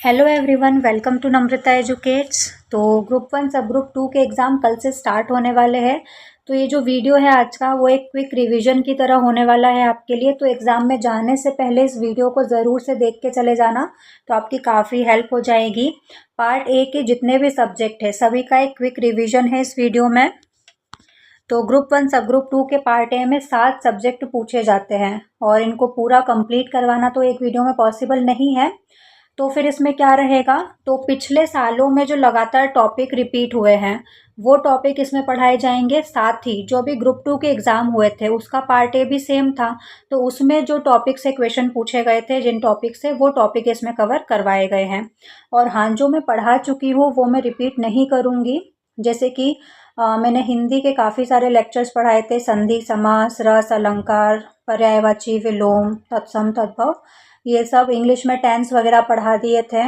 Hello everyone, welcome to Namrata educates. तो group 1 सब group 2 के एग्ज़ाम कल से स्टार्ट होने वाले हैं। तो ये जो वीडियो है आज का वो एक क्विक रिवीजन की तरह होने वाला है आपके लिए। तो एग्ज़ाम में जाने से पहले इस वीडियो को ज़रूर से देख के चले जाना, तो आपकी काफ़ी हेल्प हो जाएगी। पार्ट ए के जितने भी सब्जेक्ट है सभी का एक क्विक रिविज़न है इस वीडियो में। तो ग्रुप 1 सब ग्रुप 2 के पार्ट ए में 7 सब्जेक्ट पूछे जाते हैं और इनको पूरा कंप्लीट करवाना तो एक वीडियो में पॉसिबल नहीं है। तो फिर इसमें क्या रहेगा, तो पिछले सालों में जो लगातार टॉपिक रिपीट हुए हैं वो टॉपिक इसमें पढ़ाए जाएंगे। साथ ही जो भी ग्रुप 2 के एग्ज़ाम हुए थे उसका पार्ट ए भी सेम था, तो उसमें जो टॉपिक से क्वेश्चन पूछे गए थे जिन टॉपिक से, वो टॉपिक इसमें कवर करवाए गए हैं। और हाँ, जो मैं पढ़ा चुकी हूँ वो मैं रिपीट नहीं करूँगी। जैसे कि मैंने हिंदी के काफ़ी सारे लेक्चर्स पढ़ाए थे, संधि, समास, रस, अलंकार, पर्यायवाची, विलोम, तत्सम, तद्भव, ये सब। इंग्लिश में टेंस वगैरह पढ़ा दिए थे।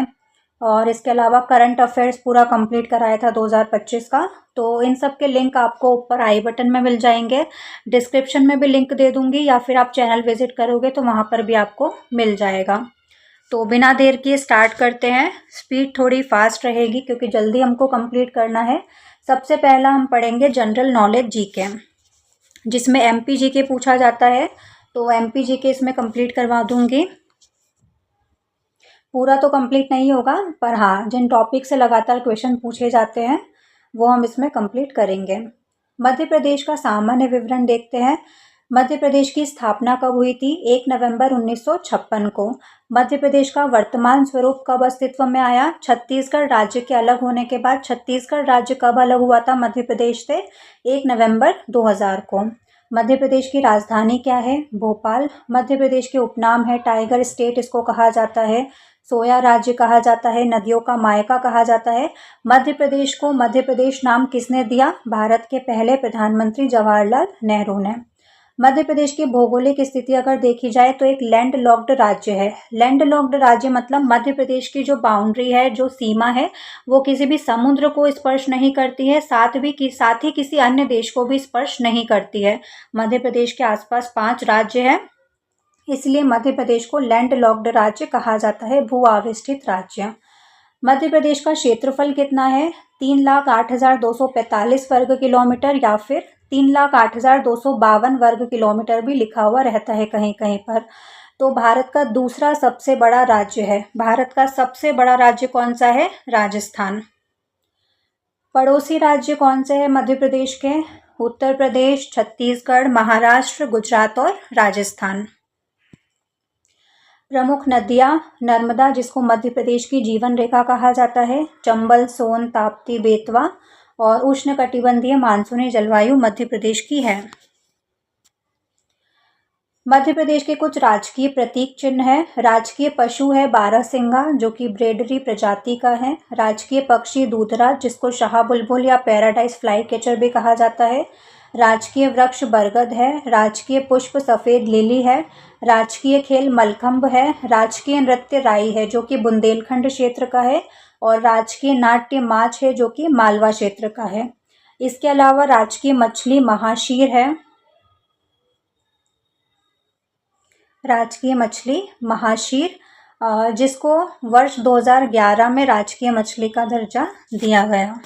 और इसके अलावा करंट अफेयर्स पूरा कंप्लीट कराया था 2025 का। तो इन सब के लिंक आपको ऊपर आई बटन में मिल जाएंगे, डिस्क्रिप्शन में भी लिंक दे दूंगी, या फिर आप चैनल विजिट करोगे तो वहाँ पर भी आपको मिल जाएगा। तो बिना देर किए स्टार्ट करते हैं। स्पीड थोड़ी फास्ट रहेगी क्योंकि जल्दी हमको कंप्लीट करना है। सबसे पहला हम पढ़ेंगे जनरल नॉलेज जीके, जिसमें एमपी जीके पूछा जाता है। तो एमपी जीके इसमें कंप्लीट करवा दूंगी। पूरा तो कंप्लीट नहीं होगा, पर हाँ, जिन टॉपिक से लगातार क्वेश्चन पूछे जाते हैं वो हम इसमें कंप्लीट करेंगे। मध्य प्रदेश का सामान्य विवरण देखते हैं। मध्य प्रदेश की स्थापना कब हुई थी? 1 नवंबर 1956 को। मध्य प्रदेश का वर्तमान स्वरूप कब अस्तित्व में आया? छत्तीसगढ़ राज्य के अलग होने के बाद। छत्तीसगढ़ राज्य कब अलग हुआ था मध्य प्रदेश से? 1 नवंबर 2000 को। मध्य प्रदेश की राजधानी क्या है? भोपाल। मध्य प्रदेश के उपनाम है टाइगर स्टेट, इसको कहा जाता है। सोया राज्य कहा जाता है। नदियों का मायका कहा जाता है। मध्य प्रदेश को मध्य प्रदेश नाम किसने दिया? भारत के पहले प्रधानमंत्री जवाहरलाल नेहरू ने। मध्य प्रदेश की भौगोलिक स्थिति अगर देखी जाए तो एक लैंड लॉक्ड राज्य है। लैंड लॉक्ड राज्य मतलब मध्य प्रदेश की जो बाउंड्री है, जो सीमा है, वो किसी भी समुद्र को स्पर्श नहीं करती है, साथ ही किसी अन्य देश को भी स्पर्श नहीं करती है। मध्य प्रदेश के आसपास 5 राज्य हैं, इसलिए मध्य प्रदेश को लैंड लॉक्ड राज्य कहा जाता है, भू आविष्ठित राज्य। मध्य प्रदेश का क्षेत्रफल कितना है? 3,08,245 वर्ग किलोमीटर, या फिर 3,08,252 वर्ग किलोमीटर भी लिखा हुआ रहता है कहीं कहीं पर। तो भारत का दूसरा सबसे बड़ा राज्य है। भारत का सबसे बड़ा राज्य कौन सा है? राजस्थान। पड़ोसी राज्य कौन से हैं मध्य प्रदेश के? उत्तर प्रदेश, छत्तीसगढ़, महाराष्ट्र, गुजरात और राजस्थान। प्रमुख नदियाँ: नर्मदा, जिसको मध्य प्रदेश की जीवन रेखा कहा जाता है, चंबल, सोन, ताप्ती, बेतवा, और उष्णकटिबंधीय मानसूनी जलवायु मध्य प्रदेश की है। मध्य प्रदेश के कुछ राजकीय प्रतीक चिन्ह है। राजकीय पशु है बारहसिंगा, जो कि ब्रेडरी प्रजाति का है। राजकीय पक्षी दूधराज, जिसको शाह बुलबुल या पैराडाइज फ्लाई कैचर भी कहा जाता है। राजकीय वृक्ष बरगद है। राजकीय पुष्प सफ़ेद लिली है। राजकीय खेल मलखंब है। राजकीय नृत्य राई है, जो कि बुंदेलखंड क्षेत्र का है। और राजकीय नाट्य माछ है, जो कि मालवा क्षेत्र का है। इसके अलावा राजकीय मछली महाशीर है। राजकीय मछली महाशीर, जिसको वर्ष 2011 में राजकीय मछली का दर्जा दिया गया।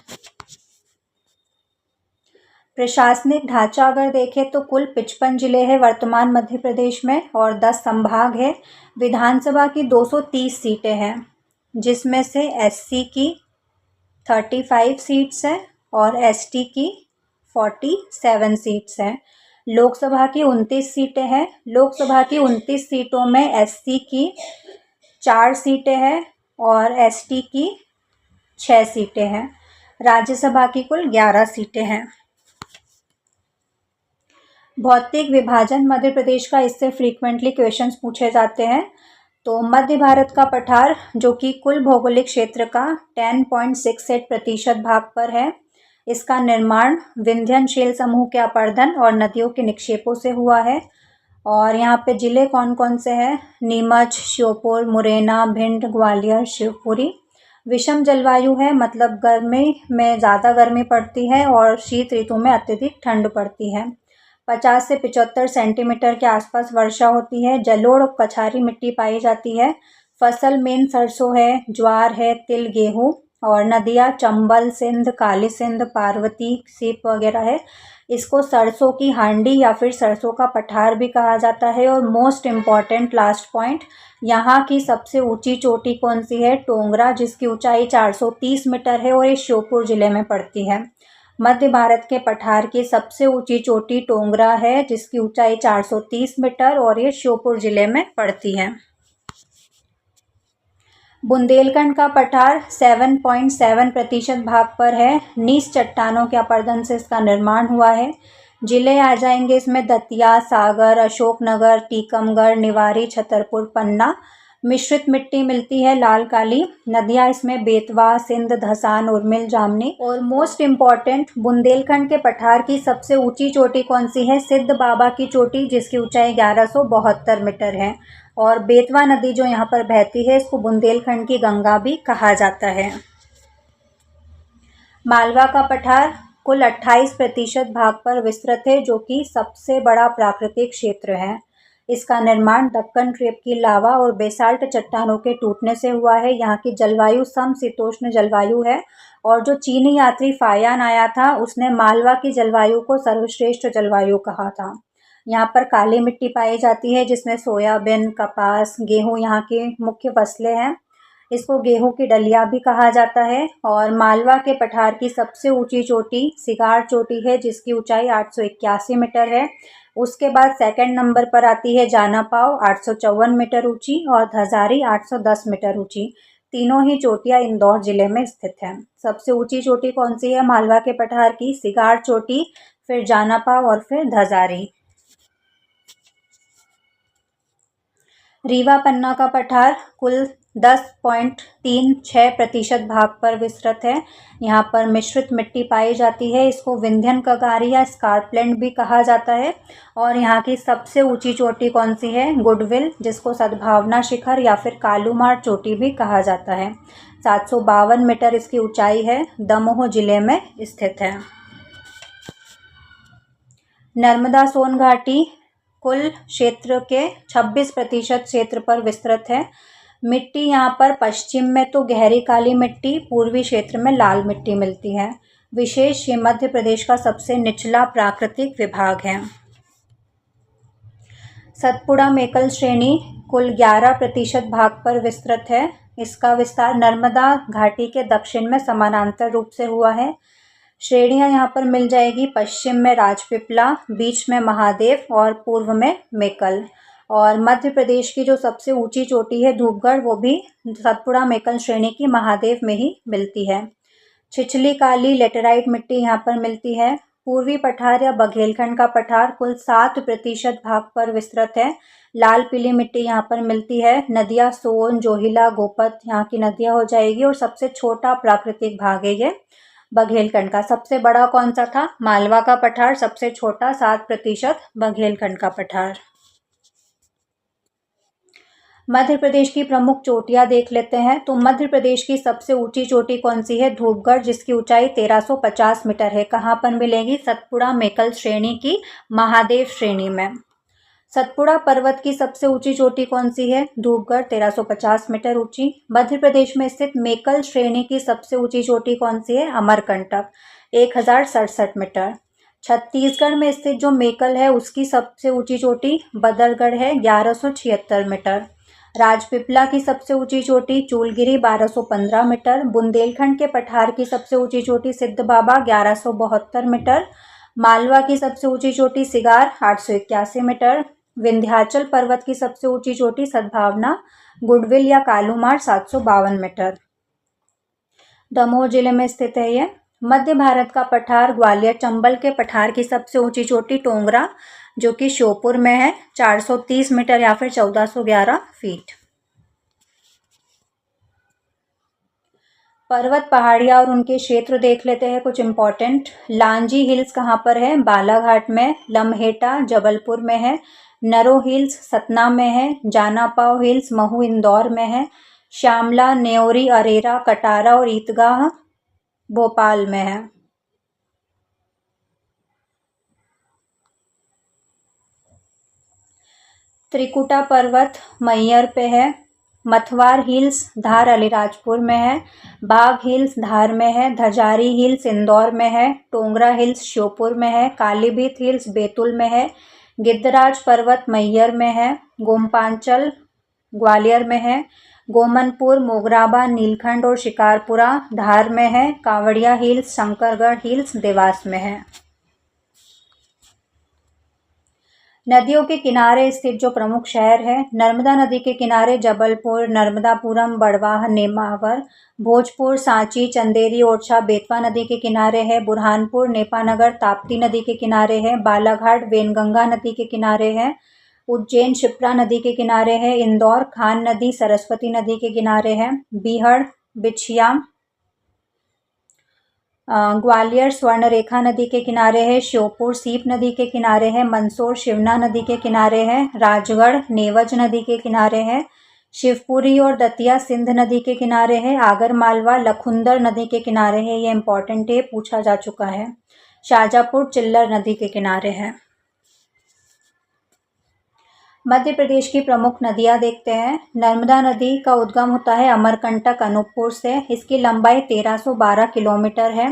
प्रशासनिक ढांचा अगर देखें तो कुल 55 जिले हैं वर्तमान मध्य प्रदेश में, और 10 संभाग है। विधानसभा की 230 सीटें हैं, जिसमें से एससी की 35 सीट्स हैं और एसटी की 47 सीट्स हैं। लोकसभा की 29 सीटें हैं। लोकसभा की 29 सीटों में एससी की 4 सीटें हैं और एसटी की 6 सीटें हैं। राज्यसभा की कुल 11 सीटें हैं। भौतिक विभाजन मध्य प्रदेश का, इससे फ्रीक्वेंटली क्वेश्चंस पूछे जाते हैं। तो मध्य भारत का पठार, जो कि कुल भौगोलिक क्षेत्र का 10.68% भाग पर है, इसका निर्माण विंध्यनशील समूह के अपरदन और नदियों के निक्षेपों से हुआ है। और यहाँ पे जिले कौन कौन से हैं? नीमच, श्योपुर, मुरैना, भिंड, ग्वालियर, शिवपुरी। विषम जलवायु है, मतलब गर्मी में ज़्यादा गर्मी पड़ती है और शीत ऋतु में अत्यधिक ठंड पड़ती है। 50 से 75 सेंटीमीटर के आसपास वर्षा होती है। जलोढ़ और कछारी मिट्टी पाई जाती है। फसल मेन सरसों है, ज्वार है, तिल, गेहूँ। और नदियाँ चंबल, सिंध, काली सिंध, पार्वती, सीप वगैरह है। इसको सरसों की हांडी या फिर सरसों का पठार भी कहा जाता है। और मोस्ट इम्पॉर्टेंट लास्ट पॉइंट, यहाँ की सबसे ऊंची चोटी कौन सी है? टोंगरा, जिसकी ऊंचाई 430 मीटर है और ये श्योपुर जिले में पड़ती है। मध्य भारत के पठार की सबसे ऊंची चोटी टोंगरा है, जिसकी ऊंचाई 430 मीटर और ये श्योपुर जिले में पड़ती है। बुंदेलखंड का पठार 7.7% भाग पर है। नीस चट्टानों के अपरदन से इसका निर्माण हुआ है। जिले आ जाएंगे इसमें दतिया, सागर, अशोकनगर, टीकमगढ़, निवाड़ी, छतरपुर, पन्ना। मिश्रित मिट्टी मिलती है, लाल काली। नदियाँ इसमें बेतवा, सिंध, धसान, उर्मिल, जामनी। और मोस्ट इम्पॉर्टेंट, बुंदेलखंड के पठार की सबसे ऊंची चोटी कौन सी है? सिद्ध बाबा की चोटी, जिसकी ऊंचाई 1172 मीटर है। और बेतवा नदी जो यहाँ पर बहती है, इसको बुंदेलखंड की गंगा भी कहा जाता है। मालवा का पठार कुल 28% भाग पर विस्तृत है, जो कि सबसे बड़ा प्राकृतिक क्षेत्र है। इसका निर्माण दक्कन क्रेप की लावा और बेसाल्ट चट्टानों के टूटने से हुआ है। यहाँ की जलवायु समशीतोष्ण जलवायु है। और जो चीनी यात्री फायान आया था, उसने मालवा की जलवायु को सर्वश्रेष्ठ जलवायु कहा था। यहाँ पर काली मिट्टी पाई जाती है, जिसमें सोयाबीन, कपास, गेहूँ यहाँ की मुख्य फसलें हैं। इसको गेहूं की डलिया भी कहा जाता है। और मालवा के पठार की सबसे ऊंची चोटी सिगार चोटी है, जिसकी ऊंचाई 881 मीटर है। उसके बाद सेकंड नंबर पर आती है जानापाव, 854 मीटर ऊंची, और धजारी 810 मीटर ऊंची। तीनों ही चोटियां इंदौर जिले में स्थित हैं। सबसे ऊंची चोटी कौन सी है मालवा के पठार की? सिगार चोटी, फिर जानापाव और फिर धजारी। रीवा पन्ना का पठार कुल 10.36% भाग पर विस्तृत है। यहाँ पर मिश्रित मिट्टी पाई जाती है। इसको विंध्यन कगारी या स्कारप्लैंड भी कहा जाता है। और यहाँ की सबसे ऊंची चोटी कौन सी है? गुडविल, जिसको सद्भावना शिखर या फिर कालूमार चोटी भी कहा जाता है। 752 मीटर इसकी ऊंचाई है। दमोह जिले में स्थित है। नर्मदा सोन घाटी कुल क्षेत्र के 26% क्षेत्र पर विस्तृत है। मिट्टी यहाँ पर पश्चिम में तो गहरी काली मिट्टी, पूर्वी क्षेत्र में लाल मिट्टी मिलती है। विशेष ये मध्य प्रदेश का सबसे निचला प्राकृतिक विभाग है। सतपुड़ा मेकल श्रेणी कुल 11% भाग पर विस्तृत है। इसका विस्तार नर्मदा घाटी के दक्षिण में समानांतर रूप से हुआ है। श्रेणियाँ यहाँ पर मिल जाएगी, पश्चिम में राजपीपला, बीच में महादेव और पूर्व में मेकल। और मध्य प्रदेश की जो सबसे ऊंची चोटी है धूपगढ़, वो भी सतपुड़ा मेकल श्रेणी की महादेव में ही मिलती है। छिछली काली लेटेराइट मिट्टी यहाँ पर मिलती है। पूर्वी पठार या बघेलखंड का पठार कुल 7% भाग पर विस्तृत है। लाल पीली मिट्टी यहाँ पर मिलती है। नदियाँ सोन, जोहिला, गोपत यहाँ की नदियाँ हो जाएगी। और सबसे छोटा प्राकृतिक भाग है ये बघेलखंड का। सबसे बड़ा कौन सा था? मालवा का पठार। सबसे छोटा 7% बघेलखंड का पठार। मध्य प्रदेश की प्रमुख चोटियां देख लेते हैं। तो मध्य प्रदेश की सबसे ऊंची चोटी कौन सी है? धूपगढ़, जिसकी ऊंचाई 1350 मीटर है। कहाँ पर मिलेगी? सतपुड़ा मेकल श्रेणी की महादेव श्रेणी में। सतपुड़ा पर्वत की सबसे ऊंची चोटी कौन सी है? धूपगढ़, 1350 मीटर ऊंची। मध्य प्रदेश में स्थित मेकल श्रेणी की सबसे ऊंची चोटी कौन सी है? अमरकंटक, 1067 मीटर। छत्तीसगढ़ में स्थित जो मेकल है, उसकी सबसे ऊंची चोटी बदरगढ़ है, 1176 मीटर। राजपीपला की सबसे ऊंची चोटी चूलगिरी, 1215 मीटर। बुंदेलखंड के पठार की सबसे ऊंची चोटी सिद्ध बाबा, 1172 मीटर। मालवा की सबसे ऊंची चोटी सिगार, 881 मीटर। विंध्याचल पर्वत की सबसे ऊंची चोटी सद्भावना, गुडविल या कालूमार, 752 मीटर। दमोह जिले में स्थित है ये। मध्य भारत का पठार ग्वालियर चंबल के पठार की सबसे ऊंची चोटी टोंगरा, जो कि श्योपुर में है, 430 मीटर या फिर 1411 फीट। पर्वत पहाड़ियाँ और उनके क्षेत्र देख लेते हैं कुछ इम्पोर्टेंट। लांजी हिल्स कहाँ पर है? बालाघाट में। लम्हेटा जबलपुर में है। नरो हिल्स सतना में है। जानापाव हिल्स महू इंदौर में है। श्यामला, नेवरी, अरेरा, कटारा और ईदगाह भोपाल में है। त्रिकुटा पर्वत मैयर पे है। मथवार हिल्स धार अलीराजपुर में है, बाघ हिल्स धार में है, धजारी हिल्स इंदौर में है, टोंगरा हिल्स श्योपुर में है, कालीभीत हिल्स बैतूल में है, गिद्धराज पर्वत मैहर में है, गोमपांचल ग्वालियर में है, गोमनपुर मोगराबा नीलखंड और शिकारपुरा धार में है, कांवड़िया हिल्स शंकरगढ़ हिल्स देवास में है। नदियों के किनारे स्थित जो प्रमुख शहर है, नर्मदा नदी के किनारे जबलपुर, नर्मदापुरम, बड़वाह, नेमावर, भोजपुर, सांची, चंदेरी, ओरछा। बेतवा नदी के किनारे है बुरहानपुर, नेपानगर, ताप्ती नदी के किनारे है बालाघाट, वेनगंगा नदी के किनारे है उज्जैन, शिप्रा नदी के किनारे है इंदौर, खान नदी सरस्वती नदी के किनारे है बीहड़, बिछिया, ग्वालियर स्वर्णरेखा नदी के किनारे है, श्योपुर सीप नदी के किनारे है, मंदसौर शिवना नदी के किनारे है, राजगढ़ नेवज नदी के किनारे है, शिवपुरी और दतिया सिंध नदी के किनारे है, आगर मालवा लखुंदर नदी के किनारे है। ये इंपॉर्टेंट है, पूछा जा चुका है। शाजापुर चिल्लर नदी के किनारे है। मध्य प्रदेश की प्रमुख नदियां देखते हैं। नर्मदा नदी का उद्गम होता है अमरकंटक अनूपपुर से। इसकी लंबाई 1312 किलोमीटर है।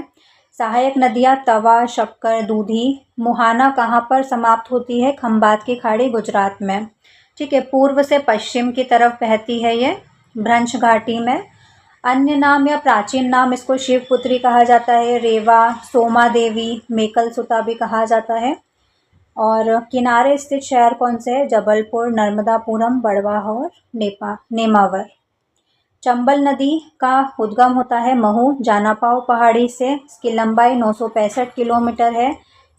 सहायक नदियां तवा, शक्कर, दूधी। मुहाना कहाँ पर समाप्त होती है? खंबात की खाड़ी गुजरात में। ठीक है, पूर्व से पश्चिम की तरफ बहती है ये भ्रंश घाटी में। अन्य नाम या प्राचीन नाम इसको शिवपुत्री कहा जाता है, रेवा, सोमा देवी, मेकल सुता भी कहा जाता है। और किनारे स्थित शहर कौन से है? जबलपुर, नर्मदापुरम, बड़वाह और नेमावर। चंबल नदी का उद्गम होता है महू जानापाव पहाड़ी से। इसकी लंबाई 965 किलोमीटर है।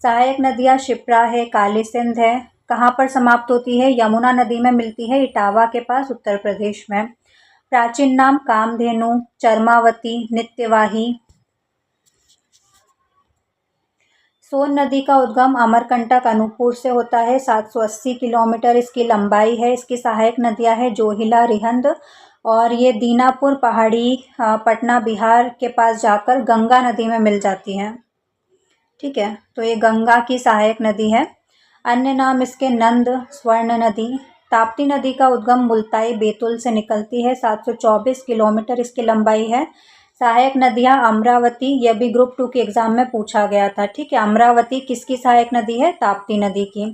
सहायक नदियाँ शिप्रा है, काली सिंध है। कहाँ पर समाप्त होती है? यमुना नदी में मिलती है, इटावा के पास, उत्तर प्रदेश में। प्राचीन नाम कामधेनु, चरमावती, नित्यवाही। सोन नदी का उद्गम अमरकंटक अनूपपुर से होता है। 780 किलोमीटर इसकी लंबाई है। इसकी सहायक नदियां है जोहिला, रिहंद और ये दीनापुर पहाड़ी पटना बिहार के पास जाकर गंगा नदी में मिल जाती हैं। ठीक है, तो ये गंगा की सहायक नदी है। अन्य नाम इसके नंद, स्वर्ण नदी। ताप्ती नदी का उद्गम मुल्ताई बैतूल से निकलती है। 724 किलोमीटर इसकी लंबाई है। सहायक नदियाँ अमरावती, यह भी ग्रुप 2 के एग्जाम में पूछा गया था। ठीक है, अमरावती किसकी सहायक नदी है? ताप्ती नदी की।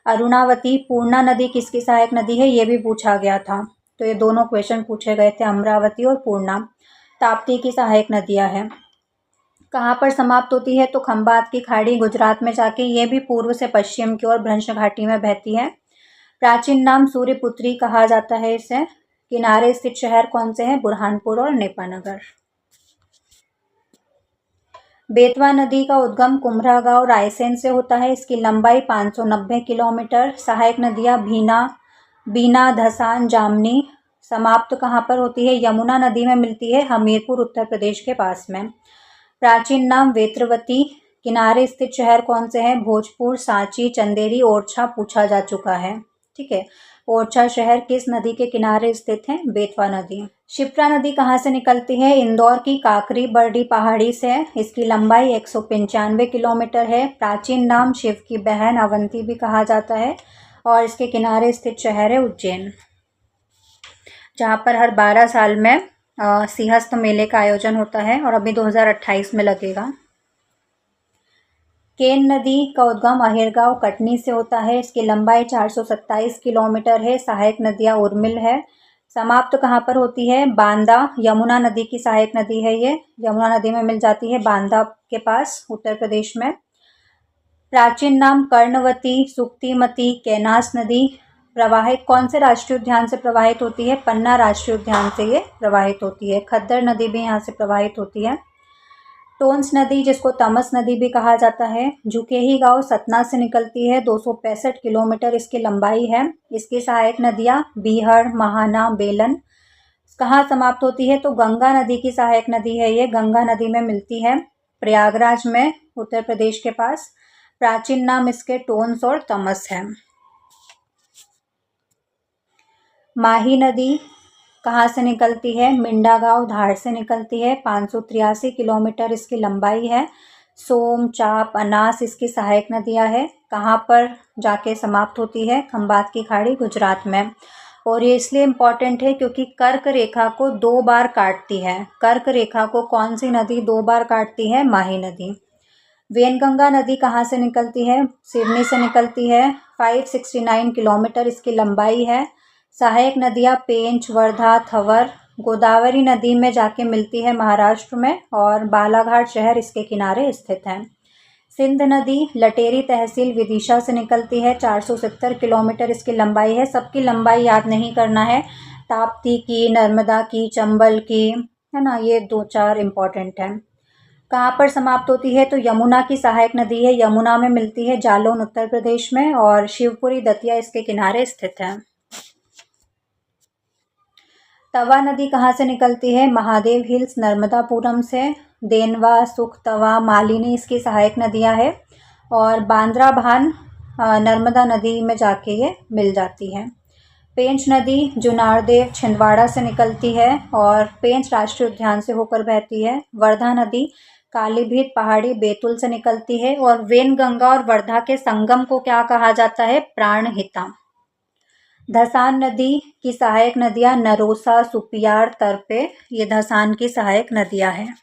अरुणावती, पूर्णा नदी किसकी सहायक नदी है? ये भी पूछा गया था। तो ये दोनों क्वेश्चन पूछे गए थे, अमरावती और पूर्णा। ताप्ती की सहायक नदियाँ हैं। कहाँ पर समाप्त होती है? तो खंबात की खाड़ी गुजरात में जाके, ये भी पूर्व से पश्चिम की ओर भ्रंश घाटी में बहती है। प्राचीन नाम सूर्यपुत्री कहा जाता है इसे। किनारे स्थित शहर कौन से हैं? बुरहानपुर और नेपानगर। बेतवा नदी का उद्गम कुम्हरा गांव रायसेन से होता है। इसकी लंबाई 590 किलोमीटर। सहायक नदियाँ बीना, धसान, जामनी। समाप्त कहाँ पर होती है? यमुना नदी में मिलती है, हमीरपुर उत्तर प्रदेश के पास में। प्राचीन नाम वेत्रवती। किनारे स्थित शहर कौन से हैं? भोजपुर, सांची, चंदेरी, ओरछा पूछा जा चुका है। ठीक है, ओरछा शहर किस नदी के किनारे स्थित है? बेतवा नदी। शिप्रा नदी कहाँ से निकलती है? इंदौर की काकरी बर्डी पहाड़ी से। इसकी लंबाई 195 किलोमीटर है। प्राचीन नाम शिव की बहन अवंती भी कहा जाता है और इसके किनारे स्थित शहर है उज्जैन, जहाँ पर हर 12 साल में सिंहस्थ मेले का आयोजन होता है और अभी 2028 में लगेगा। केन नदी का उद्गम अहिरगांव कटनी से होता है। इसकी लंबाई 427 किलोमीटर है। सहायक नदियाँ उर्मिल है। समाप्त कहाँ पर होती है? बांदा, यमुना नदी की सहायक नदी है ये, यमुना नदी में मिल जाती है बांदा के पास, उत्तर प्रदेश में। प्राचीन नाम कर्णवती, सुक्तिमती, कैनास नदी प्रवाहित कौन से राष्ट्रीय उद्यान से प्रवाहित होती है? पन्ना राष्ट्रीय उद्यान से ये प्रवाहित होती है। खद्दर नदी भी यहाँ से प्रवाहित होती है। टोंस नदी, जिसको तमस नदी भी कहा जाता है, झुकेही गांव सतना से निकलती है। 265 किलोमीटर इसकी लंबाई है। इसकी सहायक नदियाँ बीहड़, महाना, बेलन। कहाँ समाप्त होती है? तो गंगा नदी की सहायक नदी है ये, गंगा नदी में मिलती है प्रयागराज में, उत्तर प्रदेश के पास। प्राचीन नाम इसके टोंस और तमस है। माही नदी कहाँ से निकलती है? मिंडा गांव धार से निकलती है। 583 किलोमीटर इसकी लंबाई है। सोम, चाप, अनास इसकी सहायक नदियाँ है। कहाँ पर जाके समाप्त होती है? खंबात की खाड़ी गुजरात में। और ये इसलिए इम्पॉर्टेंट है क्योंकि कर्क रेखा को 2 बार काटती है। कर्क रेखा को कौन सी नदी 2 बार काटती है? माही नदी। वेनगंगा नदी कहाँ से निकलती है? सिडनी से निकलती है। 569 किलोमीटर इसकी लंबाई है। सहायक नदियाँ पेंच, वर्धा, थवर। गोदावरी नदी में जाके मिलती है महाराष्ट्र में, और बालाघाट शहर इसके किनारे स्थित है। सिंध नदी लटेरी तहसील विदिशा से निकलती है। 470 किलोमीटर इसकी लंबाई है। सबकी लंबाई याद नहीं करना है, ताप्ती की, नर्मदा की, चंबल की, है ना, ये 2-4 इम्पॉर्टेंट हैं। कहाँ पर समाप्त होती है? तो यमुना की सहायक नदी है, यमुना में मिलती है, जालौन उत्तर प्रदेश में, और शिवपुरी दतिया इसके किनारे स्थित है। तवा नदी कहाँ से निकलती है? महादेव हिल्स नर्मदापुरम से। देनवा, सुख, तवा, मालिनी इसकी सहायक नदियाँ हैं, और बांद्रा भान नर्मदा नदी में जाके ये मिल जाती है। पेंच नदी जुनारदेव छिंदवाड़ा से निकलती है, और पेंच राष्ट्रीय उद्यान से होकर बहती है। वर्धा नदी कालीभीत पहाड़ी बैतूल से निकलती है, और वेनगंगा और वर्धा के संगम को क्या कहा जाता है? प्राणहिता। धसान नदी की सहायक नदियाँ नरोसा, सुपियार, तरपे, ये धसान की सहायक नदियाँ हैं।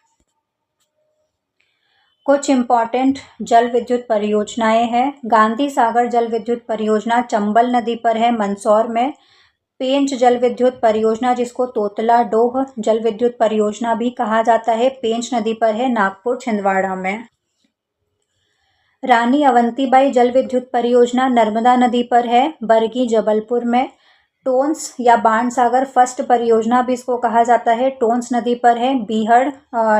कुछ इम्पॉर्टेंट जल विद्युत परियोजनाएं हैं। गांधी सागर जल विद्युत परियोजना चंबल नदी पर है, मंदसौर में। पेंच जल विद्युत परियोजना, जिसको तोतला डोह जल विद्युत परियोजना भी कहा जाता है, पेंच नदी पर है, नागपुर छिंदवाड़ा में। रानी अवंतीबाई जल विद्युत परियोजना नर्मदा नदी पर है, बरगी जबलपुर में। टोंस या बाणसागर फर्स्ट परियोजना भी इसको कहा जाता है, टोंस नदी पर है, बीहड़,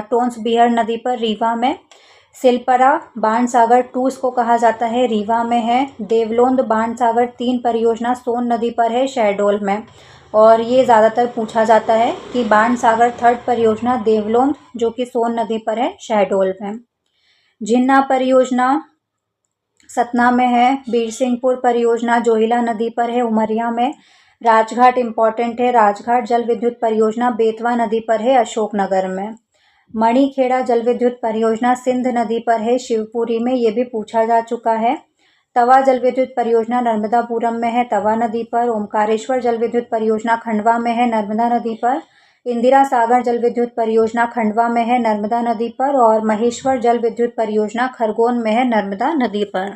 टोंस बीहड़ नदी पर, रीवा में। सिलपरा बाणसागर 2 इसको कहा जाता है, रीवा में है। देवलोंद बाणसागर 3 परियोजना सोन नदी पर है, शहडोल में। और ये ज़्यादातर पूछा जाता है कि बाणसागर 3rd परियोजना देवलोंद, जो कि सोन नदी पर है, शहडोल में। जिन्ना परियोजना सतना में है। बीरसिंहपुर परियोजना जोहिला नदी पर है, उमरिया में। राजघाट इम्पॉर्टेंट है, राजघाट जल विद्युत परियोजना बेतवा नदी पर है, अशोकनगर में। मणिखेड़ा जल विद्युत परियोजना सिंध नदी पर है, शिवपुरी में, ये भी पूछा जा चुका है। तवा जल विद्युत परियोजना नर्मदापुरम में है, तवा नदी पर। ओमकारेश्वर जल विद्युत परियोजना खंडवा में है, नर्मदा नदी पर। इंदिरा सागर जल विद्युत परियोजना खंडवा में है, नर्मदा नदी पर। और महेश्वर जल विद्युत परियोजना खरगोन में है, नर्मदा नदी पर।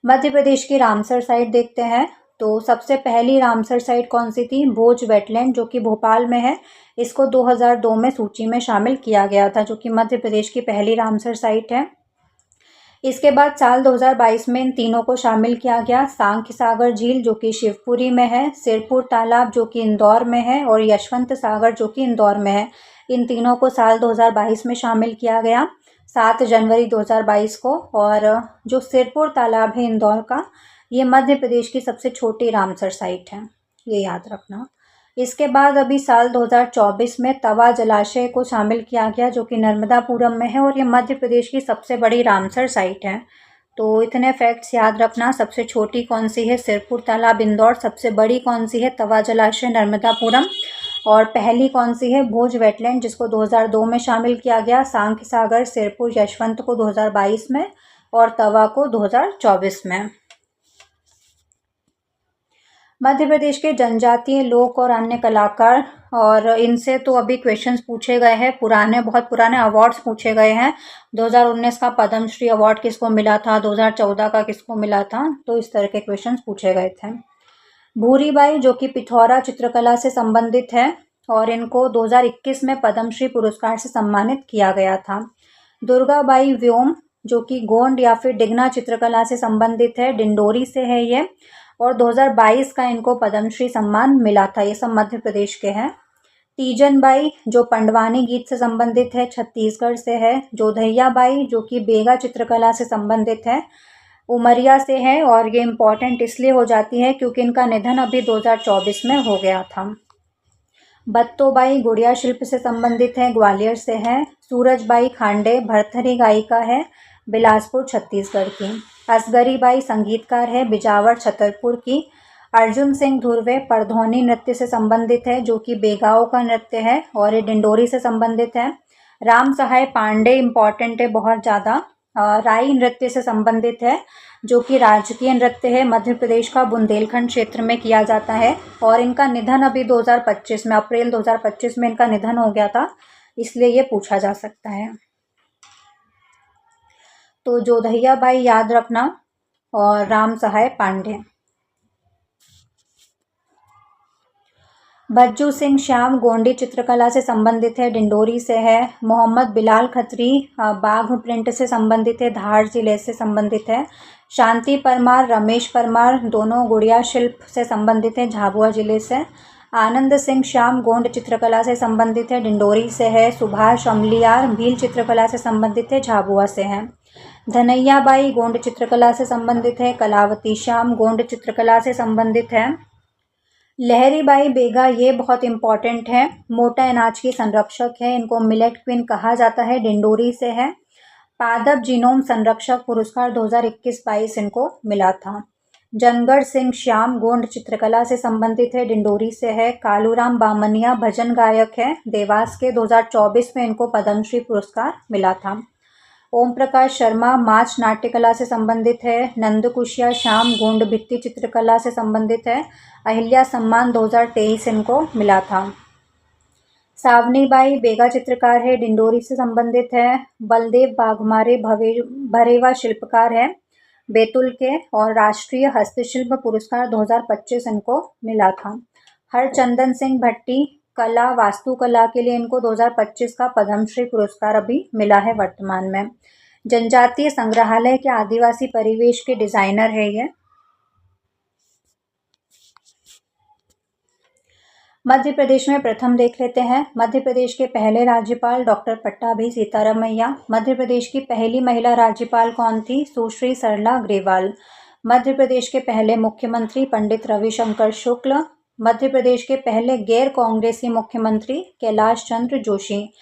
मध्य प्रदेश की रामसर साइट देखते हैं। तो सबसे पहली रामसर साइट कौन सी थी? भोज वेटलैंड, जो कि भोपाल में है। इसको 2002 में सूची में शामिल किया गया था, जो कि मध्य प्रदेश की पहली रामसर साइट है। इसके बाद साल 2022 में इन तीनों को शामिल किया गया। सांख्य सागर झील, जो कि शिवपुरी में है, सिरपुर तालाब, जो कि इंदौर में है, और यशवंत सागर, जो कि इंदौर में है। इन तीनों को साल 2022 में शामिल किया गया, 7 जनवरी 2022 को। और जो सिरपुर तालाब है इंदौर का, ये मध्य प्रदेश की सबसे छोटी रामसर साइट है, ये याद रखना। इसके बाद अभी साल 2024 में तवा जलाशय को शामिल किया गया, जो कि नर्मदापुरम में है, और ये मध्य प्रदेश की सबसे बड़ी रामसर साइट है। तो इतने फैक्ट्स याद रखना। सबसे छोटी कौन सी है? सिरपुर तालाब इंदौर। सबसे बड़ी कौन सी है? तवा जलाशय नर्मदापुरम। और पहली कौन सी है? भोज वेटलैंड, जिसको 2002 में शामिल किया गया। सांख्य सागर, सिरपुर, यशवंत को 2022 में, और तवा को 2024 में। मध्य प्रदेश के जनजातीय लोक और अन्य कलाकार, और इनसे तो अभी क्वेश्चंस पूछे गए हैं, पुराने, बहुत पुराने अवार्ड्स पूछे गए हैं। 2019 का पद्मश्री अवार्ड किसको मिला था, 2014 का किसको मिला था, तो इस तरह के क्वेश्चंस पूछे गए थे। भूरीबाई, जो कि पिथौरा चित्रकला से संबंधित है, और इनको 2021 में पद्मश्री पुरस्कार से सम्मानित किया गया था। दुर्गाबाई व्योम, जो कि गोंड या फिर डिगना चित्रकला से संबंधित है, डिंडोरी से है ये, और 2022 का इनको पद्मश्री सम्मान मिला था। ये सब मध्य प्रदेश के हैं। तीजन बाई, जो पंडवानी गीत से संबंधित है, छत्तीसगढ़ से है। जोधैया बाई, जो कि बेगा चित्रकला से संबंधित है, उमरिया से है, और ये इम्पॉर्टेंट इसलिए हो जाती है क्योंकि इनका निधन अभी 2024 में हो गया था। बत्तोबाई गुड़िया शिल्प से संबंधित है, ग्वालियर से है। सूरजबाई खांडे भरथरी गायिका है, बिलासपुर छत्तीसगढ़ की। असगरी बाई संगीतकार है, बिजावर छतरपुर की। अर्जुन सिंह धुर्वे परधौनी नृत्य से संबंधित है, जो कि बेगांव का नृत्य है, और ये डिंडोरी से संबंधित है। राम सहाय पांडे इम्पॉर्टेंट है बहुत ज़्यादा, राई नृत्य से संबंधित है, जो कि राजकीय नृत्य है, मध्य प्रदेश का बुंदेलखंड क्षेत्र में किया जाता है। और इनका निधन अभी 2025 में, अप्रैल 2025 में इनका निधन हो गया था, इसलिए ये पूछा जा सकता है। तो जोधैया बाई याद रखना और राम सहाय पांडे। भज्जू सिंह श्याम गोंडी चित्रकला से संबंधित है, डिंडोरी से है। मोहम्मद बिलाल खत्री बाघ प्रिंट से संबंधित है, धार जिले से संबंधित है। शांति परमार रमेश परमार दोनों गुड़िया शिल्प से संबंधित है, झाबुआ जिले से। आनंद सिंह श्याम गोंड चित्रकला से संबंधित है, डिंडोरी से है। सुभाष अमलियार भील चित्रकला से संबंधित है, झाबुआ से है। धनैया बाई गोंड चित्रकला से संबंधित है, कलावती श्याम गोंड चित्रकला से संबंधित है। लहरी बाई बेगा ये बहुत इंपॉर्टेंट है, मोटा अनाज की संरक्षक है, इनको मिलेट क्वीन कहा जाता है, डिंडोरी से है। पादप जीनोम संरक्षक पुरस्कार 2021-22 इनको मिला था। जनगढ़ सिंह श्याम गोंड चित्रकला से संबंधित है, डिंडोरी से है। कालूराम बामनिया भजन गायक है, देवास के, 2024 में इनको पद्मश्री पुरस्कार मिला था। ओम प्रकाश शर्मा माच नाट्यकला से संबंधित है। नंदकुशिया श्याम गोंड भित्ति चित्रकला से संबंधित है, अहिल्या सम्मान 2023 इनको मिला था। सावनी बाई बेगा चित्रकार है, डिंडोरी से संबंधित है। बलदेव बाघमारे भरेवा शिल्पकार है, बैतुल के, और राष्ट्रीय हस्तशिल्प पुरस्कार 2025 इनको मिला था। हरचंदन सिंह भट्टी कला वास्तुकला के लिए इनको 2025 का पद्मश्री पुरस्कार अभी मिला है वर्तमान में। जनजातीय संग्रहालय के आदिवासी परिवेश के डिजाइनर है ये। मध्य प्रदेश में प्रथम देख लेते हैं। मध्य प्रदेश के पहले राज्यपाल डॉक्टर पट्टाभी सीतारमैया। मध्य प्रदेश की पहली महिला राज्यपाल कौन थी? सुश्री सरला ग्रेवाल। मध्य प्रदेश के पहले मुख्यमंत्री पंडित रविशंकर शुक्ल। मध्य प्रदेश के पहले गैर कांग्रेसी मुख्यमंत्री कैलाश चंद्र जोशी।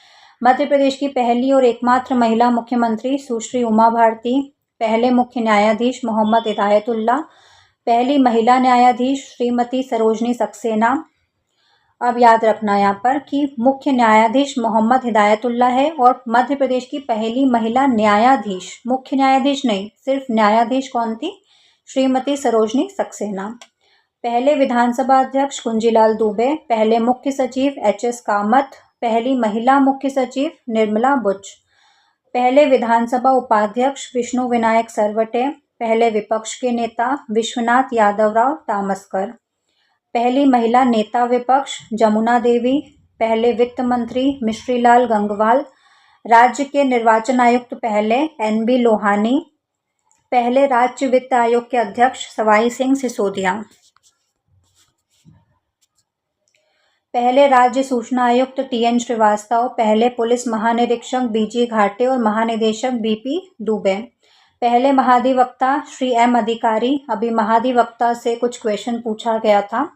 मध्य प्रदेश की पहली और एकमात्र महिला मुख्यमंत्री सुश्री उमा भारती। पहले मुख्य न्यायाधीश मोहम्मद हिदायतुल्ला। पहली महिला न्यायाधीश श्रीमती सरोजनी सक्सेना। अब याद रखना यहाँ पर कि मुख्य न्यायाधीश मोहम्मद हिदायतुल्ला है और मध्य प्रदेश की पहली महिला न्यायाधीश, मुख्य न्यायाधीश नहीं, सिर्फ न्यायाधीश कौन थी? श्रीमती सरोजनी सक्सेना। पहले विधानसभा अध्यक्ष कुंजीलाल दुबे। पहले मुख्य सचिव एच.एस. कामत। पहली महिला मुख्य सचिव निर्मला बुच। पहले विधानसभा उपाध्यक्ष विष्णु विनायक सरवटे। पहले विपक्ष के नेता विश्वनाथ यादवराव तामसकर। पहली महिला नेता विपक्ष जमुना देवी। पहले वित्त मंत्री मिश्रीलाल गंगवाल। राज्य के निर्वाचन आयुक्त पहले एन.बी. लोहानी। पहले राज्य वित्त आयोग के अध्यक्ष सवाई सिंह सिसोदिया। पहले राज्य सूचना आयुक्त टी.एन. श्रीवास्तव। पहले पुलिस महानिरीक्षक बी.जी. घाटे और महानिदेशक बी.पी. दुबे। पहले महाधिवक्ता श्री एम. अधिकारी। अभी महाधिवक्ता से कुछ क्वेश्चन पूछा गया था।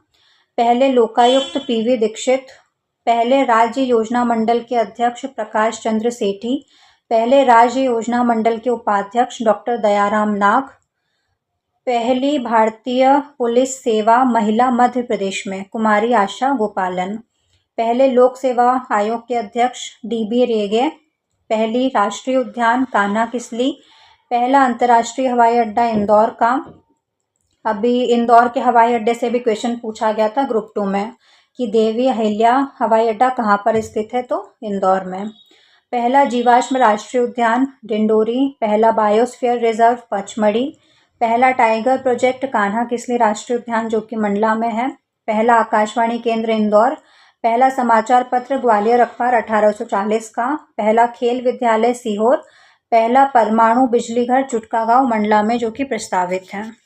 पहले लोकायुक्त पी.वी. दीक्षित। पहले राज्य योजना मंडल के अध्यक्ष प्रकाश चंद्र सेठी। पहले राज्य योजना मंडल के उपाध्यक्ष डॉक्टर दयाराम नाग। पहली भारतीय पुलिस सेवा महिला मध्य प्रदेश में कुमारी आशा गोपालन। पहले लोक सेवा आयोग के अध्यक्ष डी.बी. रेगे। पहली राष्ट्रीय उद्यान कान्हा किसली। पहला अंतर्राष्ट्रीय हवाई अड्डा इंदौर का। अभी इंदौर के हवाई अड्डे से भी क्वेश्चन पूछा गया था ग्रुप 2 में कि देवी अहिल्या हवाई अड्डा कहाँ पर स्थित है, तो इंदौर में। पहला जीवाश्म राष्ट्रीय उद्यान डिंडोरी। पहला बायोस्फीयर रिजर्व पचमढ़ी। पहला टाइगर प्रोजेक्ट कान्हा किसली राष्ट्रीय उद्यान जो कि मंडला में है। पहला आकाशवाणी केंद्र इंदौर। पहला समाचार पत्र ग्वालियर अखबार 1840 का। पहला खेल विद्यालय सीहोर। पहला परमाणु बिजली घर चुटका गांव मंडला में जो कि प्रस्तावित है।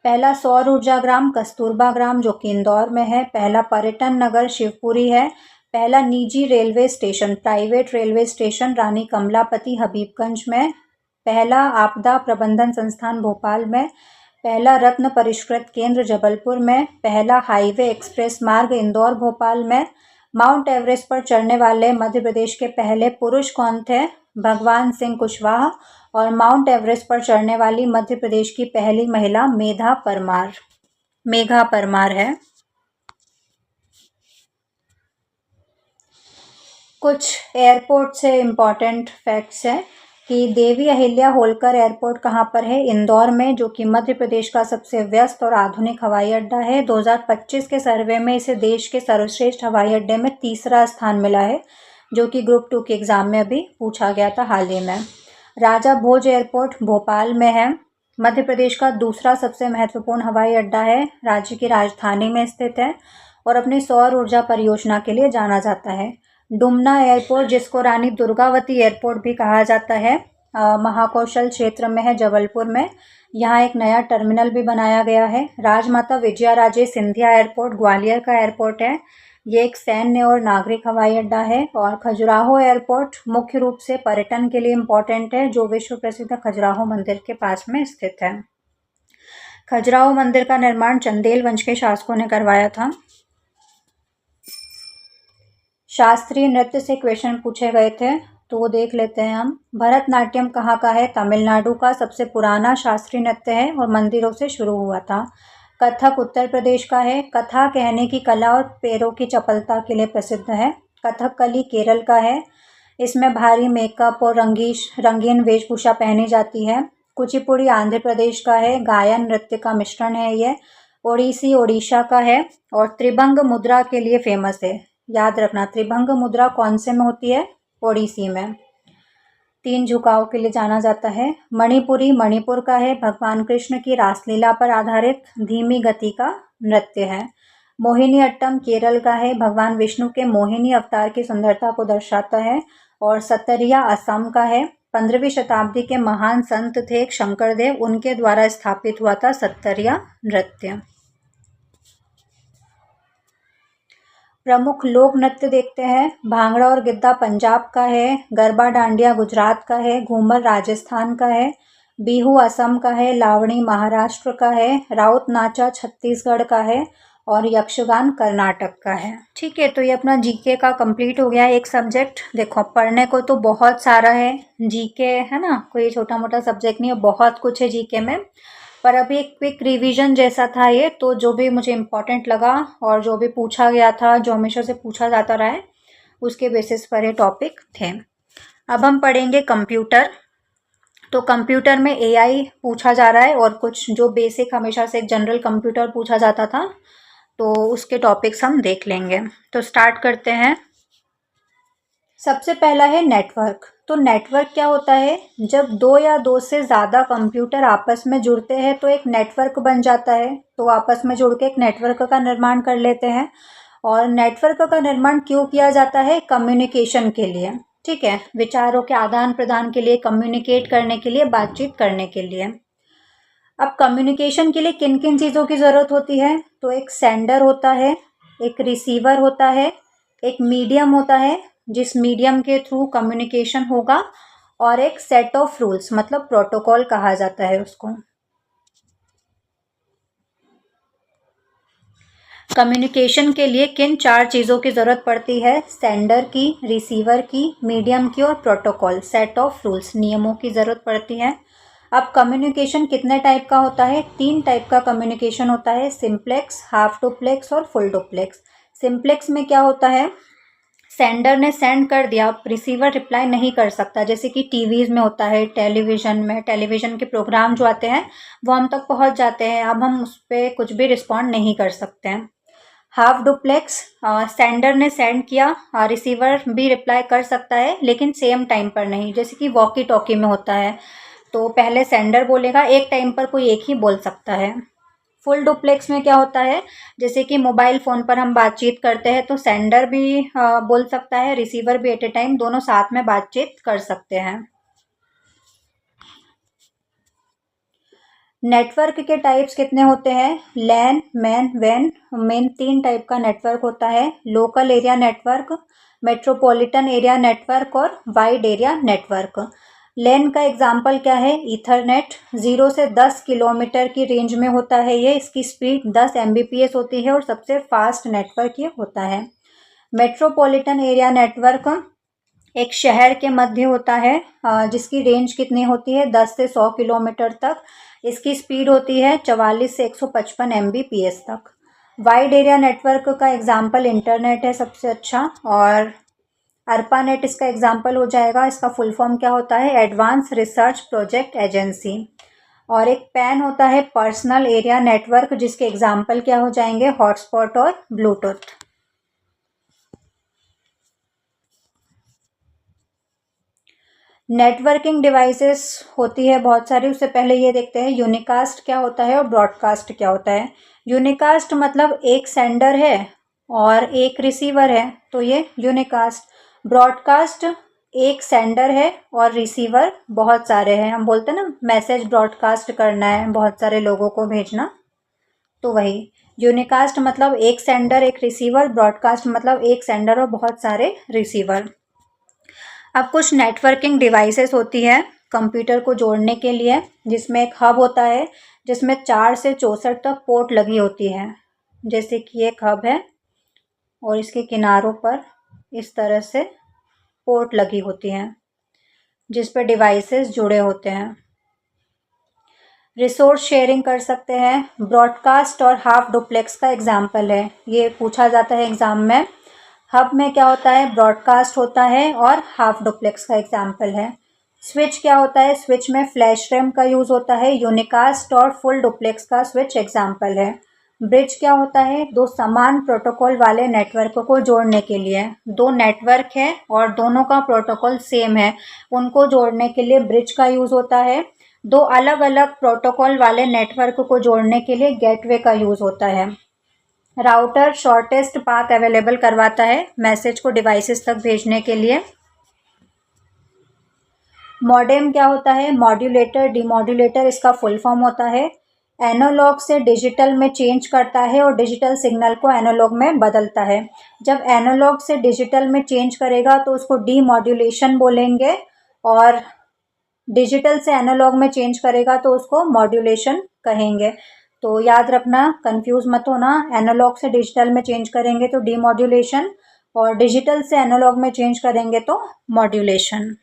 पहला सौर ऊर्जा ग्राम कस्तूरबा ग्राम जो कि इंदौर में है। पहला पर्यटन नगर शिवपुरी है। पहला निजी railway station private railway station Rani Kamlapati Habibganj में। पहला आपदा प्रबंधन संस्थान भोपाल में। पहला रत्न परिष्कृत केंद्र जबलपुर में। पहला हाईवे एक्सप्रेस मार्ग इंदौर भोपाल में। माउंट एवरेस्ट पर चढ़ने वाले मध्य प्रदेश के पहले पुरुष कौन थे? भगवान सिंह कुशवाहा। और माउंट एवरेस्ट पर चढ़ने वाली मध्य प्रदेश की पहली महिला मेघा परमार है। कुछ एयरपोर्ट से इम्पॉर्टेंट फैक्ट्स हैं। कि देवी अहिल्या होलकर एयरपोर्ट कहाँ पर है? इंदौर में, जो कि मध्य प्रदेश का सबसे व्यस्त और आधुनिक हवाई अड्डा है। 2025 के सर्वे में इसे देश के सर्वश्रेष्ठ हवाई अड्डे में तीसरा स्थान मिला है, जो कि ग्रुप 2 के एग्ज़ाम में अभी पूछा गया था हाल ही में। राजा भोज एयरपोर्ट भोपाल में है, मध्य प्रदेश का दूसरा सबसे महत्वपूर्ण हवाई अड्डा है, राज्य की राजधानी में स्थित है और अपनी सौर ऊर्जा परियोजना के लिए जाना जाता है। डुमना एयरपोर्ट, जिसको रानी दुर्गावती एयरपोर्ट भी कहा जाता है, महाकौशल क्षेत्र में है, जबलपुर में। यहाँ एक नया टर्मिनल भी बनाया गया है। राजमाता विजयाराजे सिंधिया एयरपोर्ट ग्वालियर का एयरपोर्ट है। ये एक सैन्य और नागरिक हवाई अड्डा है। और खजुराहो एयरपोर्ट मुख्य रूप से पर्यटन के लिए इम्पोर्टेंट है, जो विश्व प्रसिद्ध खजुराहो मंदिर के पास में स्थित है। खजुराहो मंदिर का निर्माण चंदेल वंश के शासकों ने करवाया था। शास्त्रीय नृत्य से क्वेश्चन पूछे गए थे, तो वो देख लेते हैं हम। भरतनाट्यम कहाँ का है? तमिलनाडु का सबसे पुराना शास्त्रीय नृत्य है और मंदिरों से शुरू हुआ था। कथक उत्तर प्रदेश का है। कथा कहने की कला और पैरों की चपलता के लिए प्रसिद्ध है। कथकली केरल का है। इसमें भारी मेकअप और रंगीन वेशभूषा पहनी जाती है। कुचिपुड़ी आंध्र प्रदेश का है। गायन नृत्य का मिश्रण है ये। ओडिसी ओडिशा का है और त्रिभंग मुद्रा के लिए फेमस है। याद रखना, त्रिभंग मुद्रा कौन से में होती है? ओडिसी में। 3 झुकाव के लिए जाना जाता है। मणिपुरी मणिपुर का है। भगवान कृष्ण की रासलीला पर आधारित धीमी गति का नृत्य है। मोहिनी अट्टम केरल का है। भगवान विष्णु के मोहिनी अवतार की सुंदरता को दर्शाता है। और सतरिया असम का है। 15वीं शताब्दी के महान संत थे एक शंकरदेव, उनके द्वारा स्थापित हुआ था सत्तरिया नृत्य। प्रमुख लोक नृत्य देखते हैं। भांगड़ा और गिद्धा पंजाब का है। गरबा डांडिया गुजरात का है। घूमर राजस्थान का है। बिहू असम का है। लावणी महाराष्ट्र का है। राउत नाचा छत्तीसगढ़ का है और यक्षगान कर्नाटक का है। ठीक है, तो ये अपना जीके का कंप्लीट हो गया एक सब्जेक्ट। देखो, पढ़ने को तो बहुत सारा है, जीके है ना, कोई छोटा मोटा सब्जेक्ट नहीं है, बहुत कुछ है जीके में। पर अभी एक क्विक रिवीजन जैसा था ये, तो जो भी मुझे इम्पोर्टेंट लगा और जो भी पूछा गया था, जो हमेशा से पूछा जाता रहा है, उसके बेसिस पर ये टॉपिक थे। अब हम पढ़ेंगे कंप्यूटर। तो कंप्यूटर में एआई पूछा जा रहा है और कुछ जो बेसिक हमेशा से एक जनरल कंप्यूटर पूछा जाता था, तो उसके टॉपिक्स हम देख लेंगे। तो स्टार्ट करते हैं। सबसे पहला है नेटवर्क। तो नेटवर्क क्या होता है? जब 2 या 2 से ज़्यादा कंप्यूटर आपस में जुड़ते हैं तो एक नेटवर्क बन जाता है। तो आपस में जुड़ के एक नेटवर्क का निर्माण कर लेते हैं। और नेटवर्क का निर्माण क्यों किया जाता है? कम्युनिकेशन के लिए। ठीक है, विचारों के आदान प्रदान के लिए, कम्युनिकेट करने के लिए, बातचीत करने के लिए। अब कम्युनिकेशन के लिए किन किन चीज़ों की ज़रूरत होती है? तो एक सेंडर होता है, एक रिसीवर होता है, एक मीडियम होता है जिस मीडियम के थ्रू कम्युनिकेशन होगा, और एक सेट ऑफ रूल्स, मतलब प्रोटोकॉल कहा जाता है उसको। कम्युनिकेशन के लिए किन 4 चीज़ों की ज़रूरत पड़ती है? सेंडर की, रिसीवर की, मीडियम की और प्रोटोकॉल, सेट ऑफ रूल्स, नियमों की ज़रूरत पड़ती है। अब कम्युनिकेशन कितने टाइप का होता है? 3 टाइप का कम्युनिकेशन होता है, सिंप्लेक्स, हाफ डुप्लेक्स और फुल डुप्लेक्स। सिंप्लेक्स में क्या होता है? सेंडर ने सेंड कर दिया, रिसीवर रिप्लाई नहीं कर सकता, जैसे कि टीवीज़ में होता है, टेलीविज़न में, टेलीविज़न के प्रोग्राम जो आते हैं वो हम तक पहुंच जाते हैं, अब हम उस पर कुछ भी रिस्पॉन्ड नहीं कर सकते हैं। हाफ डुप्लेक्स, सेंडर ने सेंड किया, रिसीवर भी रिप्लाई कर सकता है लेकिन सेम टाइम पर नहीं, जैसे कि वॉकी टॉकी में होता है, तो पहले सेंडर बोलेगा, एक टाइम पर कोई एक ही बोल सकता है। फुल डुप्लेक्स में क्या होता है? जैसे कि मोबाइल फ़ोन पर हम बातचीत करते हैं तो सेंडर भी बोल सकता है, रिसीवर भी एट ए टाइम, दोनों साथ में बातचीत कर सकते हैं। नेटवर्क के टाइप्स कितने होते हैं? लैन, मैन, वैन, मेन 3 टाइप का नेटवर्क होता है। Local area network, metropolitan area network और वाइड एरिया नेटवर्क। लैन का एग्जाम्पल क्या है? ईथरनेट। 0 से 10 किलोमीटर की रेंज में होता है ये, इसकी स्पीड 10 Mbps होती है और सबसे फास्ट नेटवर्क ये होता है। मेट्रोपॉलिटन एरिया नेटवर्क एक शहर के मध्य होता है, जिसकी रेंज कितनी होती है? 10 से 100 किलोमीटर तक। इसकी स्पीड होती है 44 से 155 Mbps तक। वाइड एरिया नेटवर्क का एग्जाम्पल इंटरनेट है सबसे अच्छा, और ARPANET इसका एग्जाम्पल हो जाएगा। इसका फुल फॉर्म क्या होता है? Advance research project agency. और एक पैन होता है पर्सनल एरिया नेटवर्क, जिसके एग्जाम्पल क्या हो जाएंगे? हॉटस्पॉट और ब्लूटूथ। नेटवर्किंग डिवाइसेस होती है बहुत सारी, उससे पहले ये देखते हैं यूनिकास्ट क्या होता है और ब्रॉडकास्ट क्या होता है। यूनिकास्ट मतलब एक सेंडर है और एक रिसीवर है, तो ये यूनिकास्ट। ब्रॉडकास्ट एक सेंडर है और रिसीवर बहुत सारे हैं। हम बोलते हैं ना मैसेज ब्रॉडकास्ट करना है, बहुत सारे लोगों को भेजना, तो वही यूनिकास्ट मतलब एक सेंडर एक रिसीवर, ब्रॉडकास्ट मतलब एक सेंडर और बहुत सारे रिसीवर। अब कुछ नेटवर्किंग डिवाइसेस होती है कंप्यूटर को जोड़ने के लिए, जिसमें एक हब होता है जिसमें 4 से 64 तक पोर्ट लगी होती है। जैसे कि एक हब है और इसके किनारों पर इस तरह से पोर्ट लगी होती हैं जिस पर डिवाइसेस जुड़े होते हैं। रिसोर्स शेयरिंग कर सकते हैं। ब्रॉडकास्ट और हाफ डुप्लेक्स का एग्जाम्पल है, ये पूछा जाता है एग्जाम में। हब में क्या होता है? ब्रॉडकास्ट होता है और हाफ डुप्लेक्स का एग्जाम्पल है। स्विच क्या होता है? स्विच में फ्लैश रैम का यूज़ होता है। यूनिकास्ट और फुल डुप्लेक्स का स्विच एग्जाम्पल है। ब्रिज क्या होता है? दो समान प्रोटोकॉल वाले नेटवर्क को जोड़ने के लिए। दो नेटवर्क है और दोनों का प्रोटोकॉल सेम है, उनको जोड़ने के लिए ब्रिज का यूज़ होता है। दो अलग अलग प्रोटोकॉल वाले नेटवर्क को जोड़ने के लिए गेटवे का यूज़ होता है। राउटर शॉर्टेस्ट पाथ अवेलेबल करवाता है मैसेज को डिवाइसेस तक भेजने के लिए। मॉडेम क्या होता है? मॉड्यूलेटर डिमॉड्यूलेटर इसका फुल फॉर्म होता है। एनालॉग से डिजिटल में चेंज करता है और डिजिटल सिग्नल को एनालॉग में बदलता है। जब एनालॉग से डिजिटल में चेंज करेगा तो उसको डीमॉड्यूलेशन बोलेंगे, और डिजिटल से एनालॉग में चेंज करेगा तो उसको मॉड्यूलेशन कहेंगे। तो याद रखना, कंफ्यूज मत होना। एनालॉग से डिजिटल में चेंज करेंगे तो डीमॉड्यूलेशन, और डिजिटल से एनालॉग में चेंज करेंगे तो मॉड्यूलेशन।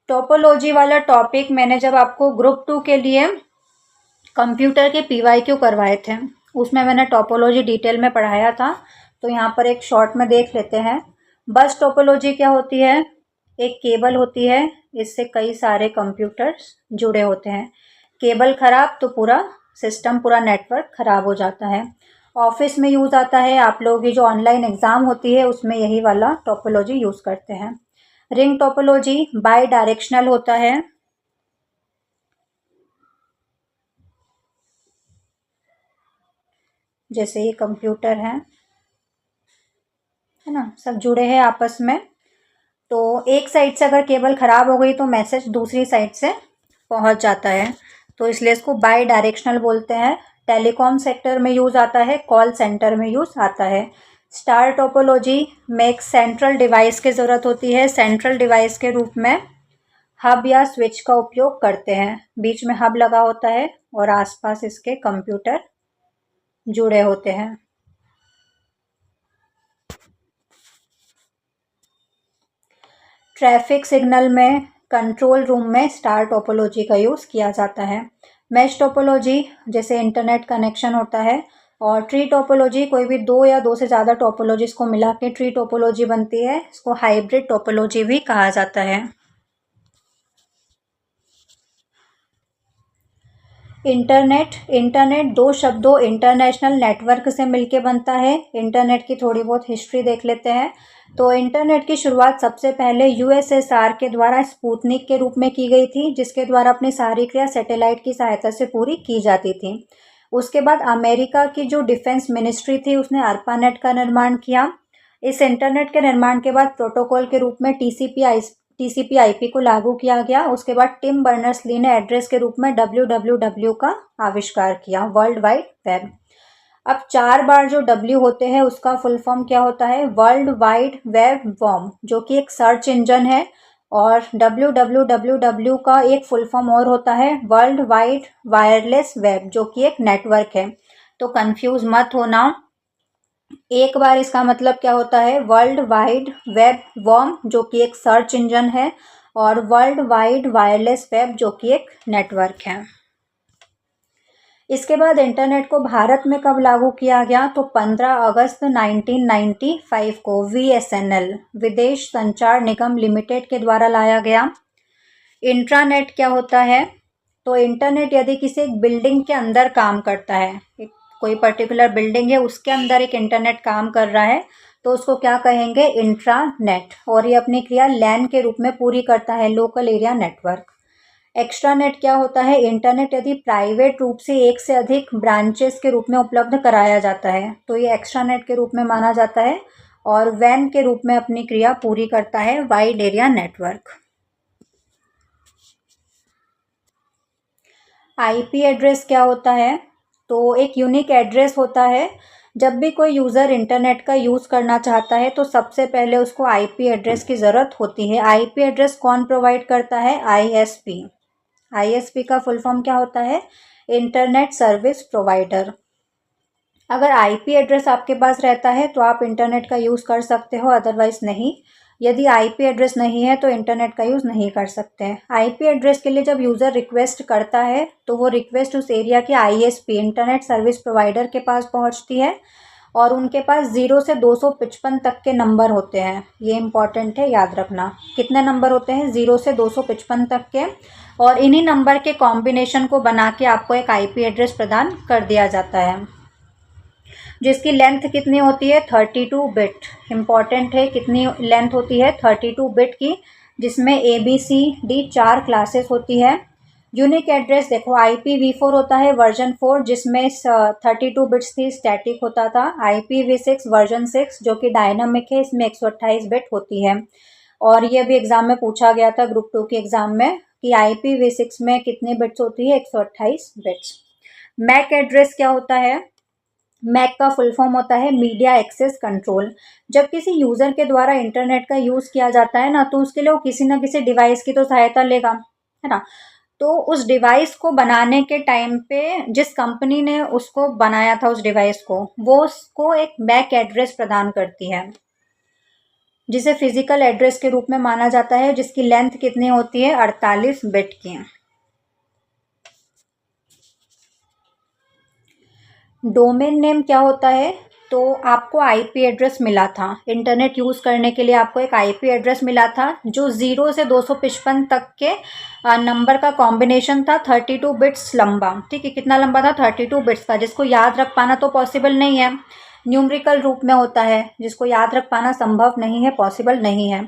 टोपोलॉजी वाला टॉपिक मैंने जब आपको ग्रुप 2 के लिए कंप्यूटर के PYQ करवाए थे, उसमें मैंने टोपोलॉजी डिटेल में पढ़ाया था, तो यहाँ पर एक शॉर्ट में देख लेते हैं। बस टोपोलॉजी क्या होती है? एक केबल होती है, इससे कई सारे कंप्यूटर्स जुड़े होते हैं। केबल खराब तो पूरा सिस्टम पूरा नेटवर्क खराब हो जाता है। ऑफिस में यूज़ आता है, आप लोगों की जो ऑनलाइन एग्ज़ाम होती है उसमें यही वाला टोपोलॉजी यूज़ करते हैं। रिंग टोपोलॉजी बाई डायरेक्शनल होता है। जैसे ये कंप्यूटर है ना, सब जुड़े हैं आपस में, तो एक साइड से अगर केबल ख़राब हो गई तो मैसेज दूसरी साइड से पहुंच जाता है, तो इसलिए इसको बाई डायरेक्शनल बोलते हैं। टेलीकॉम सेक्टर में यूज़ आता है, कॉल सेंटर में यूज़ आता है। स्टार टोपोलॉजी में एक सेंट्रल डिवाइस की ज़रूरत होती है। सेंट्रल डिवाइस के रूप में हब या स्विच का उपयोग करते हैं। बीच में हब लगा होता है और आसपास इसके कंप्यूटर जुड़े होते हैं। ट्रैफिक सिग्नल में कंट्रोल रूम में स्टार टोपोलॉजी का यूज़ किया जाता है। मैश टोपोलॉजी जैसे इंटरनेट कनेक्शन होता है, और ट्री टोपोलॉजी कोई भी दो या दो से ज़्यादा टोपोलॉजीज को मिला के ट्री टोपोलॉजी बनती है, इसको हाइब्रिड टोपोलॉजी भी कहा जाता है। इंटरनेट दो शब्दों इंटरनेशनल नेटवर्क से मिलके बनता है। इंटरनेट की थोड़ी बहुत हिस्ट्री देख लेते हैं। तो इंटरनेट की शुरुआत सबसे पहले USSR के द्वारा स्पुतनिक के रूप में की गई थी, जिसके द्वारा अपनी सारी क्रिया सैटेलाइट की सहायता से पूरी की जाती थी। उसके बाद अमेरिका की जो डिफेंस मिनिस्ट्री थी उसने ARPANET का निर्माण किया। इस इंटरनेट के निर्माण के बाद प्रोटोकॉल के रूप में TCP/IP को लागू किया गया। उसके बाद टिम बर्नर्स-ली ने एड्रेस के रूप में WWW का आविष्कार किया, वर्ल्ड वाइड वेब। अब 4 बार जो W होते हैं उसका फुल फॉर्म क्या होता है? वर्ल्ड वाइड वेब वॉर्म, जो कि एक सर्च इंजन है। और WWW का एक फुल फॉर्म और होता है वर्ल्ड वाइड वायरलेस वेब, जो कि एक नेटवर्क है। तो कंफ्यूज मत होना, एक बार इसका मतलब क्या होता है? वर्ल्ड वाइड वेब वॉर्म, जो कि एक सर्च इंजन है, और वर्ल्ड वाइड वायरलेस वेब, जो कि एक नेटवर्क है। इसके बाद इंटरनेट को भारत में कब लागू किया गया, तो 15 अगस्त 1995 को VSNL विदेश संचार निगम लिमिटेड के द्वारा लाया गया। इंट्रानेट क्या होता है, तो इंटरनेट यदि किसी एक बिल्डिंग के अंदर काम करता है, कोई पर्टिकुलर बिल्डिंग है उसके अंदर एक इंटरनेट काम कर रहा है, तो उसको क्या कहेंगे, इंट्रानेट। और ये अपनी क्रिया लैन के रूप में पूरी करता है, लोकल एरिया नेटवर्क। एक्स्ट्रानेट क्या होता है, इंटरनेट यदि प्राइवेट रूप से एक से अधिक ब्रांचेस के रूप में उपलब्ध कराया जाता है तो ये एक्स्ट्रानेट के रूप में माना जाता है। और वैन के रूप में अपनी क्रिया पूरी करता है, wide area network. IP address क्या होता है, तो एक यूनिक एड्रेस होता है। जब भी कोई यूज़र इंटरनेट का यूज़ करना चाहता है तो सबसे पहले उसको आईपी एड्रेस की ज़रूरत होती है। आईपी एड्रेस कौन प्रोवाइड करता है, आईएसपी। आईएसपी का फुल फॉर्म क्या होता है, इंटरनेट सर्विस प्रोवाइडर। अगर आईपी एड्रेस आपके पास रहता है तो आप इंटरनेट का यूज़ कर सकते हो, अदरवाइज़ नहीं। यदि आईपी एड्रेस नहीं है तो इंटरनेट का यूज़ नहीं कर सकते हैं। आईपी एड्रेस के लिए जब यूज़र रिक्वेस्ट करता है तो वो रिक्वेस्ट उस एरिया के आईएसपी इंटरनेट सर्विस प्रोवाइडर के पास पहुंचती है और उनके पास 0 से 255 तक के नंबर होते हैं। ये इंपॉर्टेंट है, याद रखना। कितने नंबर होते हैं, 0 से 255 तक के। और इन्हीं नंबर के कॉम्बिनेशन को बना के आपको एक आईपी एड्रेस प्रदान कर दिया जाता है, जिसकी लेंथ कितनी होती है, 32 बिट। इम्पॉर्टेंट है, कितनी लेंथ होती है, 32 बिट की, जिसमें ABCD 4 क्लासेस होती है। यूनिक एड्रेस देखो, IPv4 होता है वर्जन 4, जिसमें 32 बिट्स थी, स्टैटिक होता था। IPv6 वर्जन 6 जो कि डायनामिक है, इसमें 128 बिट होती है। और ये भी एग्जाम में पूछा गया था, ग्रुप 2 के एग्जाम में, कि IPv6 में कितनी बिट्स होती है, 128 बिट्स। मैक एड्रेस क्या होता है, मैक का फुल फॉर्म होता है मीडिया एक्सेस कंट्रोल। जब किसी यूज़र के द्वारा इंटरनेट का यूज़ किया जाता है ना, तो उसके लिए वो किसी ना किसी डिवाइस की तो सहायता लेगा, है ना। तो उस डिवाइस को बनाने के टाइम पे जिस कंपनी ने उसको बनाया था, उस डिवाइस को, वो उसको एक मैक एड्रेस प्रदान करती है, जिसे फिजिकल एड्रेस के रूप में माना जाता है, जिसकी लेंथ कितनी होती है, 48 बिट की। डोमेन नेम क्या होता है, तो आपको आईपी एड्रेस मिला था, इंटरनेट यूज़ करने के लिए आपको एक आईपी एड्रेस मिला था जो 0 से 255 तक के नंबर का कॉम्बिनेशन था, 32 बिट्स लंबा। ठीक है, कितना लंबा था, 32 बिट्स का, जिसको याद रख पाना तो पॉसिबल नहीं है। न्यूमेरिकल रूप में होता है, जिसको याद रख पाना संभव नहीं है, पॉसिबल नहीं है।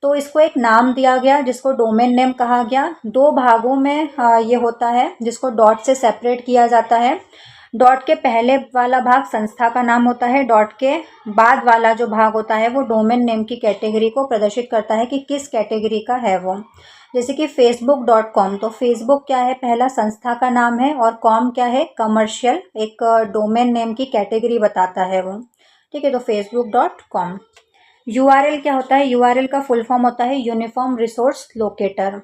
तो इसको एक नाम दिया गया जिसको डोमेन नेम कहा गया। 2 भागों में ये होता है, जिसको डॉट से सेपरेट किया जाता है। डॉट के पहले वाला भाग संस्था का नाम होता है, डॉट के बाद वाला जो भाग होता है वो डोमेन नेम की कैटेगरी को प्रदर्शित करता है कि किस कैटेगरी का है वो। जैसे कि facebook.com, तो फेसबुक क्या है, पहला संस्था का नाम है, और कॉम क्या है, कमर्शियल, एक डोमेन नेम की कैटेगरी बताता है वो। ठीक है, तो facebook.com। URL क्या होता है, URL का फुल फॉर्म होता है यूनिफॉर्म रिसोर्स लोकेटर।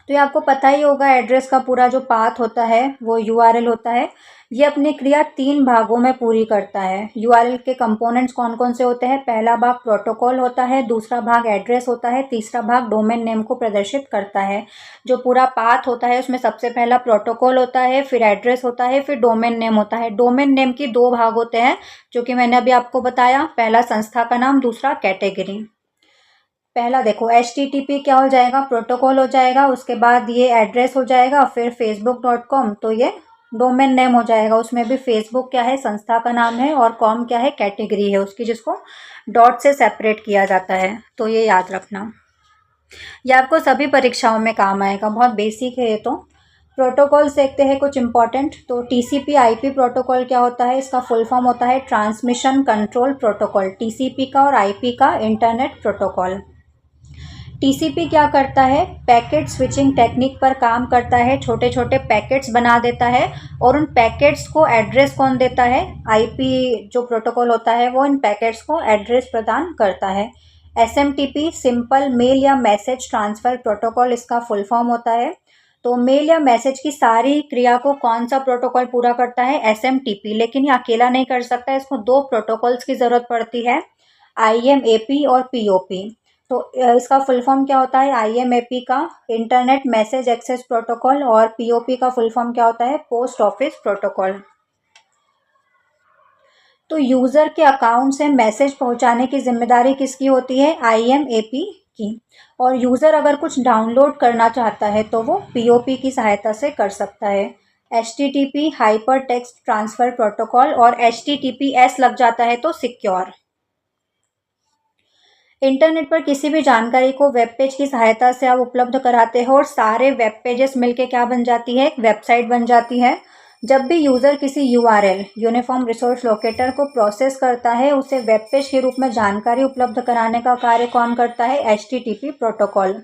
तो ये आपको पता ही होगा, एड्रेस का पूरा जो पाथ होता है वो URL होता है। ये अपनी क्रिया 3 भागों में पूरी करता है। URL के कंपोनेंट्स कौन कौन से होते हैं, पहला भाग प्रोटोकॉल होता है, दूसरा भाग एड्रेस होता है, तीसरा भाग डोमेन नेम को प्रदर्शित करता है। जो पूरा पाथ होता है उसमें सबसे पहला प्रोटोकॉल होता है, फिर एड्रेस होता है, फिर डोमेन नेम होता है। डोमेन नेम की 2 भाग होते हैं जो कि मैंने अभी आपको बताया, पहला संस्था का नाम, दूसरा कैटेगरी। पहला देखो, HTTP क्या हो जाएगा, प्रोटोकॉल हो जाएगा, उसके बाद ये एड्रेस हो जाएगा, फिर facebook.com, तो ये डोमेन नेम हो जाएगा। उसमें भी फेसबुक क्या है, संस्था का नाम है, और कॉम क्या है, कैटेगरी है उसकी, जिसको डॉट से सेपरेट किया जाता है। तो ये याद रखना, ये आपको सभी परीक्षाओं में काम आएगा, बहुत बेसिक है ये तो। प्रोटोकॉल देखते हैं कुछ इंपॉर्टेंट। तो TCP/IP प्रोटोकॉल क्या होता है, इसका फुल फॉर्म होता है ट्रांसमिशन कंट्रोल प्रोटोकॉल। TCP का और IP का इंटरनेट प्रोटोकॉल। TCP क्या करता है, पैकेट स्विचिंग टेक्निक पर काम करता है, छोटे छोटे पैकेट्स बना देता है, और उन पैकेट्स को एड्रेस कौन देता है, IP जो प्रोटोकॉल होता है वो इन पैकेट्स को एड्रेस प्रदान करता है। SMTP सिंपल मेल या मैसेज ट्रांसफ़र प्रोटोकॉल, इसका फुल फॉर्म होता है। तो मेल या मैसेज की सारी क्रिया को कौन सा प्रोटोकॉल पूरा करता है, SMTP। लेकिन ये अकेला नहीं कर सकता, इसको 2 प्रोटोकॉल्स की ज़रूरत पड़ती है, IMAP और POP। तो इसका फुल फॉर्म क्या होता है, IMAP का इंटरनेट मैसेज एक्सेस प्रोटोकॉल, और POP का फुल फॉर्म क्या होता है, पोस्ट ऑफिस प्रोटोकॉल। तो यूज़र के अकाउंट से मैसेज पहुंचाने की जिम्मेदारी किसकी होती है, IMAP की। और यूज़र अगर कुछ डाउनलोड करना चाहता है तो वो POP की सहायता से कर सकता है। HTTP hyper text transfer protocol, और HTTPS लग जाता है तो सिक्योर। इंटरनेट पर किसी भी जानकारी को वेब पेज की सहायता से आप उपलब्ध कराते हो, और सारे वेब पेजेस मिलके क्या बन जाती है, एक वेबसाइट बन जाती है। जब भी यूज़र किसी URL यूनिफॉर्म रिसोर्स लोकेटर को प्रोसेस करता है, उसे वेब पेज के रूप में जानकारी उपलब्ध कराने का कार्य कौन करता है, HTTP प्रोटोकॉल।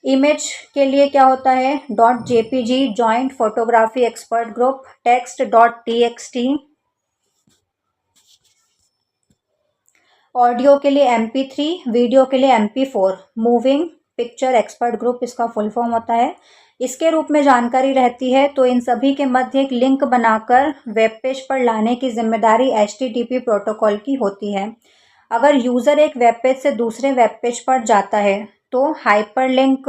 इमेज के लिए क्या होता है, .jpg joint photography expert group, text .txt। Audio के लिए MP3, वीडियो के लिए MP4, moving picture expert group इसका फुल फॉर्म होता है। इसके रूप में जानकारी रहती है, तो इन सभी के मध्य एक लिंक बनाकर वेब पेज पर लाने की जिम्मेदारी HTTP प्रोटोकॉल की होती है। अगर यूज़र एक वेब पेज से दूसरे वेब पेज पर जाता है तो हाइपर लिंक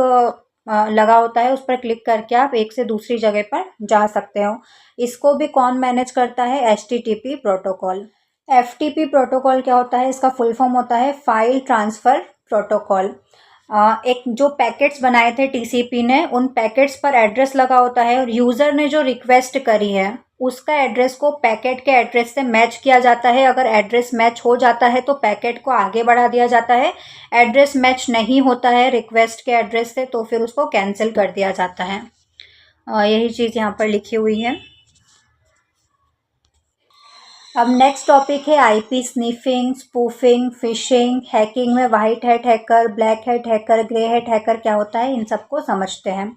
लगा होता है, उस पर क्लिक करके आप एक से दूसरी जगह पर जा सकते हो। इसको भी कौन मैनेज करता है, HTTP प्रोटोकॉल। FTP प्रोटोकॉल क्या होता है, इसका फुल फॉर्म होता है फाइल ट्रांसफ़र प्रोटोकॉल। एक जो पैकेट्स बनाए थे TCP ने, उन पैकेट्स पर एड्रेस लगा होता है, और यूज़र ने जो रिक्वेस्ट करी है उसका एड्रेस को पैकेट के एड्रेस से मैच किया जाता है। अगर एड्रेस मैच हो जाता है तो पैकेट को आगे बढ़ा दिया जाता है। एड्रेस मैच नहीं होता है रिक्वेस्ट के एड्रेस से तो फिर उसको कैंसिल कर दिया जाता है। यही चीज़ यहाँ पर लिखी हुई है। अब नेक्स्ट टॉपिक है IP sniffing, spoofing, phishing. Hacking में white hat hacker, black hat hacker, grey hat hacker क्या होता है, इन सबको समझते हैं।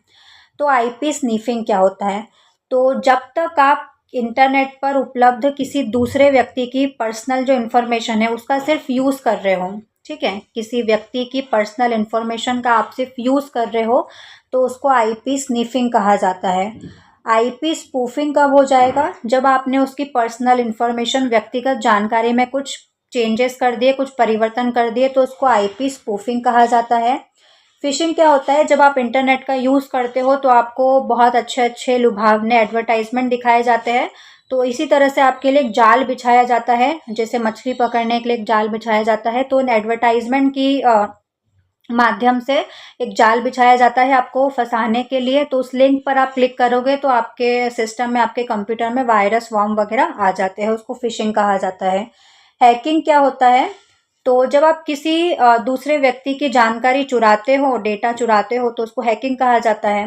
तो IP स्निफिंग क्या होता है, तो जब तक आप इंटरनेट पर उपलब्ध किसी दूसरे व्यक्ति की पर्सनल जो इन्फॉर्मेशन है उसका सिर्फ यूज़ कर रहे हो, ठीक है, किसी व्यक्ति की पर्सनल इन्फॉर्मेशन का आप सिर्फ यूज़ कर रहे हो तो उसको IP स्निफिंग कहा जाता है। IP स्पूफिंग कब हो जाएगा, जब आपने उसकी पर्सनल इन्फॉर्मेशन, व्यक्तिगत जानकारी में कुछ चेंजेस कर दिए, कुछ परिवर्तन कर दिए, तो उसको IP स्पूफिंग कहा जाता है। फिशिंग क्या होता है, जब आप इंटरनेट का यूज़ करते हो तो आपको बहुत अच्छे अच्छे लुभावने एडवर्टाइजमेंट दिखाए जाते हैं, तो इसी तरह से आपके लिए एक जाल बिछाया जाता है, जैसे मछली पकड़ने के लिए एक जाल बिछाया जाता है, तो उन एडवर्टाइजमेंट की माध्यम से एक जाल बिछाया जाता है आपको फंसाने के लिए। तो उस लिंक पर आप क्लिक करोगे तो आपके सिस्टम में, आपके कंप्यूटर में वायरस, वॉर्म वगैरह आ जाते हैं, उसको फिशिंग कहा जाता है। हैकिंग क्या होता है, तो जब आप किसी दूसरे व्यक्ति की जानकारी चुराते हो, डेटा चुराते हो, तो उसको हैकिंग कहा जाता है।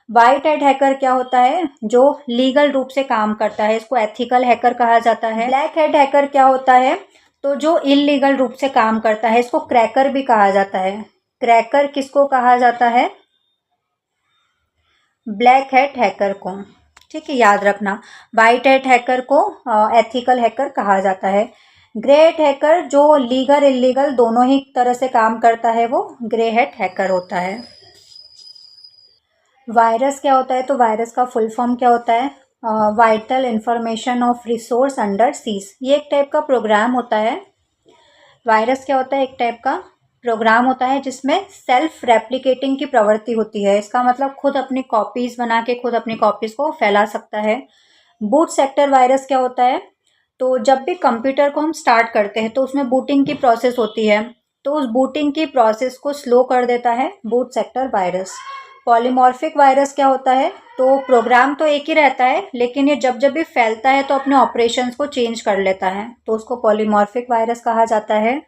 वाइट हैट हैकर क्या होता है, जो लीगल रूप से काम करता है, इसको एथिकल हैकर कहा जाता है। ब्लैक हैट हैकर क्या होता है, तो जो इलीगल रूप से काम करता है, इसको क्रैकर भी कहा जाता है। क्रैकर किसको कहा जाता है, ब्लैक हैट हैकर को, ठीक है, याद रखना। वाइट हैट हैकर को एथिकल हैकर कहा जाता है। ग्रे हैट हैकर जो लीगल इलीगल दोनों ही तरह से काम करता है, वो ग्रे हैट हैकर होता है। वायरस क्या होता है, तो वायरस का फुल फॉर्म क्या होता है, vital information of resource under seize. ये एक टाइप का प्रोग्राम होता है। वायरस क्या होता है, एक टाइप का प्रोग्राम होता है जिसमें सेल्फ रेप्लिकेटिंग की प्रवृत्ति होती है। इसका मतलब खुद अपनी कॉपीज़ बना के खुद अपनी कॉपीज़ को फैला सकता है। बूट सेक्टर वायरस क्या होता है, तो जब भी कंप्यूटर को हम स्टार्ट करते हैं तो उसमें बूटिंग की प्रोसेस होती है, तो उस बूटिंग की प्रोसेस को स्लो कर देता है boot sector virus. Polymorphic virus क्या होता है, तो प्रोग्राम तो एक ही रहता है लेकिन ये जब जब भी फैलता है तो अपने ऑपरेशंस को चेंज कर लेता है, तो उसको पॉलीमॉर्फिक वायरस कहा जाता है।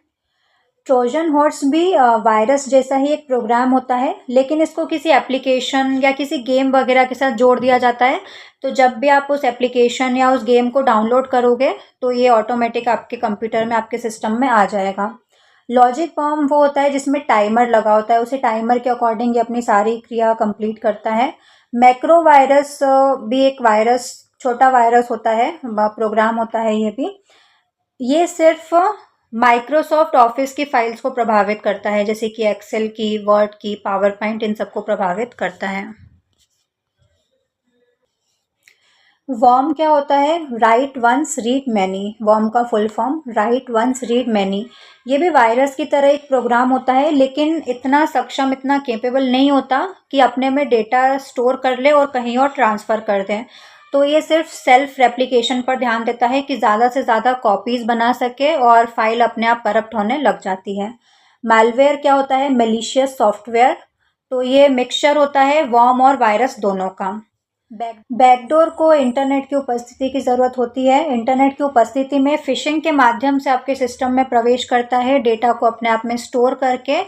ट्रोजन हॉर्स भी वायरस जैसा ही एक प्रोग्राम होता है, लेकिन इसको किसी एप्लीकेशन या किसी गेम वगैरह के साथ जोड़ दिया जाता है। तो जब भी आप उस एप्लीकेशन या उस गेम को डाउनलोड करोगे तो ये ऑटोमेटिक आपके कंप्यूटर में, आपके सिस्टम में आ जाएगा। लॉजिक बॉम्ब वो होता है जिसमें टाइमर लगा होता है, उसी टाइमर के अकॉर्डिंग ये अपनी सारी क्रिया कंप्लीट करता है। मैक्रो वायरस भी एक वायरस, छोटा वायरस होता है, प्रोग्राम होता है ये भी। ये सिर्फ माइक्रोसॉफ्ट ऑफिस की फाइल्स को प्रभावित करता है, जैसे कि एक्सेल की, वर्ड की, पावर पॉइंट, इन सबको प्रभावित करता है। वॉर्म क्या होता है? Write once read many. Worm का full form write once read many. ये भी वायरस की तरह एक प्रोग्राम होता है, लेकिन इतना सक्षम, इतना केपेबल नहीं होता कि अपने में डेटा स्टोर कर ले और कहीं और ट्रांसफ़र कर दें। तो ये सिर्फ सेल्फ रेप्लिकेशन पर ध्यान देता है कि ज़्यादा से ज़्यादा कॉपीज़ बना सके और फाइल अपने आप करप्ट होने लग जाती है। मैलवेयर क्या होता है? Malicious software. तो ये मिक्सचर होता है वॉर्म और वायरस दोनों का। बैकडोर को इंटरनेट की उपस्थिति की ज़रूरत होती है। इंटरनेट की उपस्थिति में फ़िशिंग के माध्यम से आपके सिस्टम में प्रवेश करता है, डेटा को अपने आप में स्टोर करके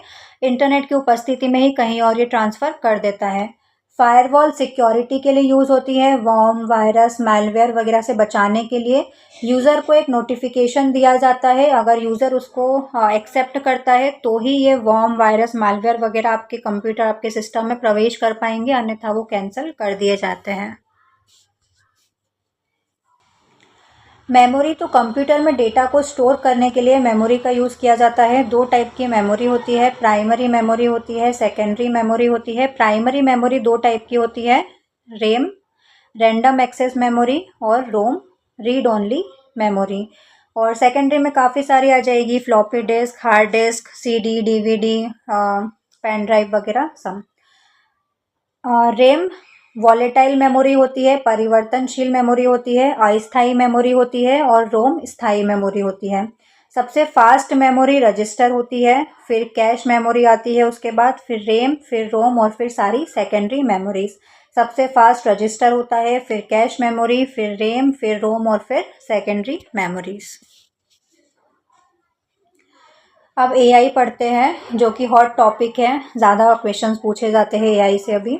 इंटरनेट की उपस्थिति में ही कहीं और ये ट्रांसफ़र कर देता है। फायरवॉल सिक्योरिटी के लिए यूज़ होती है, वॉर्म, वायरस, मैलवेयर वगैरह से बचाने के लिए। यूज़र को एक नोटिफिकेशन दिया जाता है, अगर यूज़र उसको एक्सेप्ट करता है तो ही ये वॉर्म, वायरस, मैलवेयर वगैरह आपके कंप्यूटर, आपके सिस्टम में प्रवेश कर पाएंगे, अन्यथा वो कैंसिल कर दिए जाते हैं। मेमोरी तो कंप्यूटर में डेटा को स्टोर करने के लिए मेमोरी का यूज़ किया जाता है। दो टाइप की मेमोरी होती है, प्राइमरी मेमोरी होती है, सेकेंडरी मेमोरी होती है। प्राइमरी मेमोरी दो टाइप की होती है, रेम रैंडम एक्सेस मेमोरी और रोम रीड ओनली मेमोरी। और सेकेंडरी में काफ़ी सारी आ जाएगी, floppy disk, hard disk, CD, DVD, pen drive वगैरह सब। रैम वॉलेटाइल मेमोरी होती है, परिवर्तनशील मेमोरी होती है, अस्थायी मेमोरी होती है, और रोम स्थायी मेमोरी होती है। सबसे फास्ट मेमोरी रजिस्टर होती है, फिर कैश मेमोरी आती है उसके बाद, फिर रैम, फिर रोम और फिर सारी सेकेंडरी मेमोरीज। सबसे फास्ट रजिस्टर होता है, फिर कैश मेमोरी, फिर रैम, फिर रोम और फिर सेकेंडरी मेमोरीज। अब एआई पढ़ते हैं, जो कि हॉट टॉपिक है, ज़्यादा क्वेश्चंस पूछे जाते हैं एआई से। अभी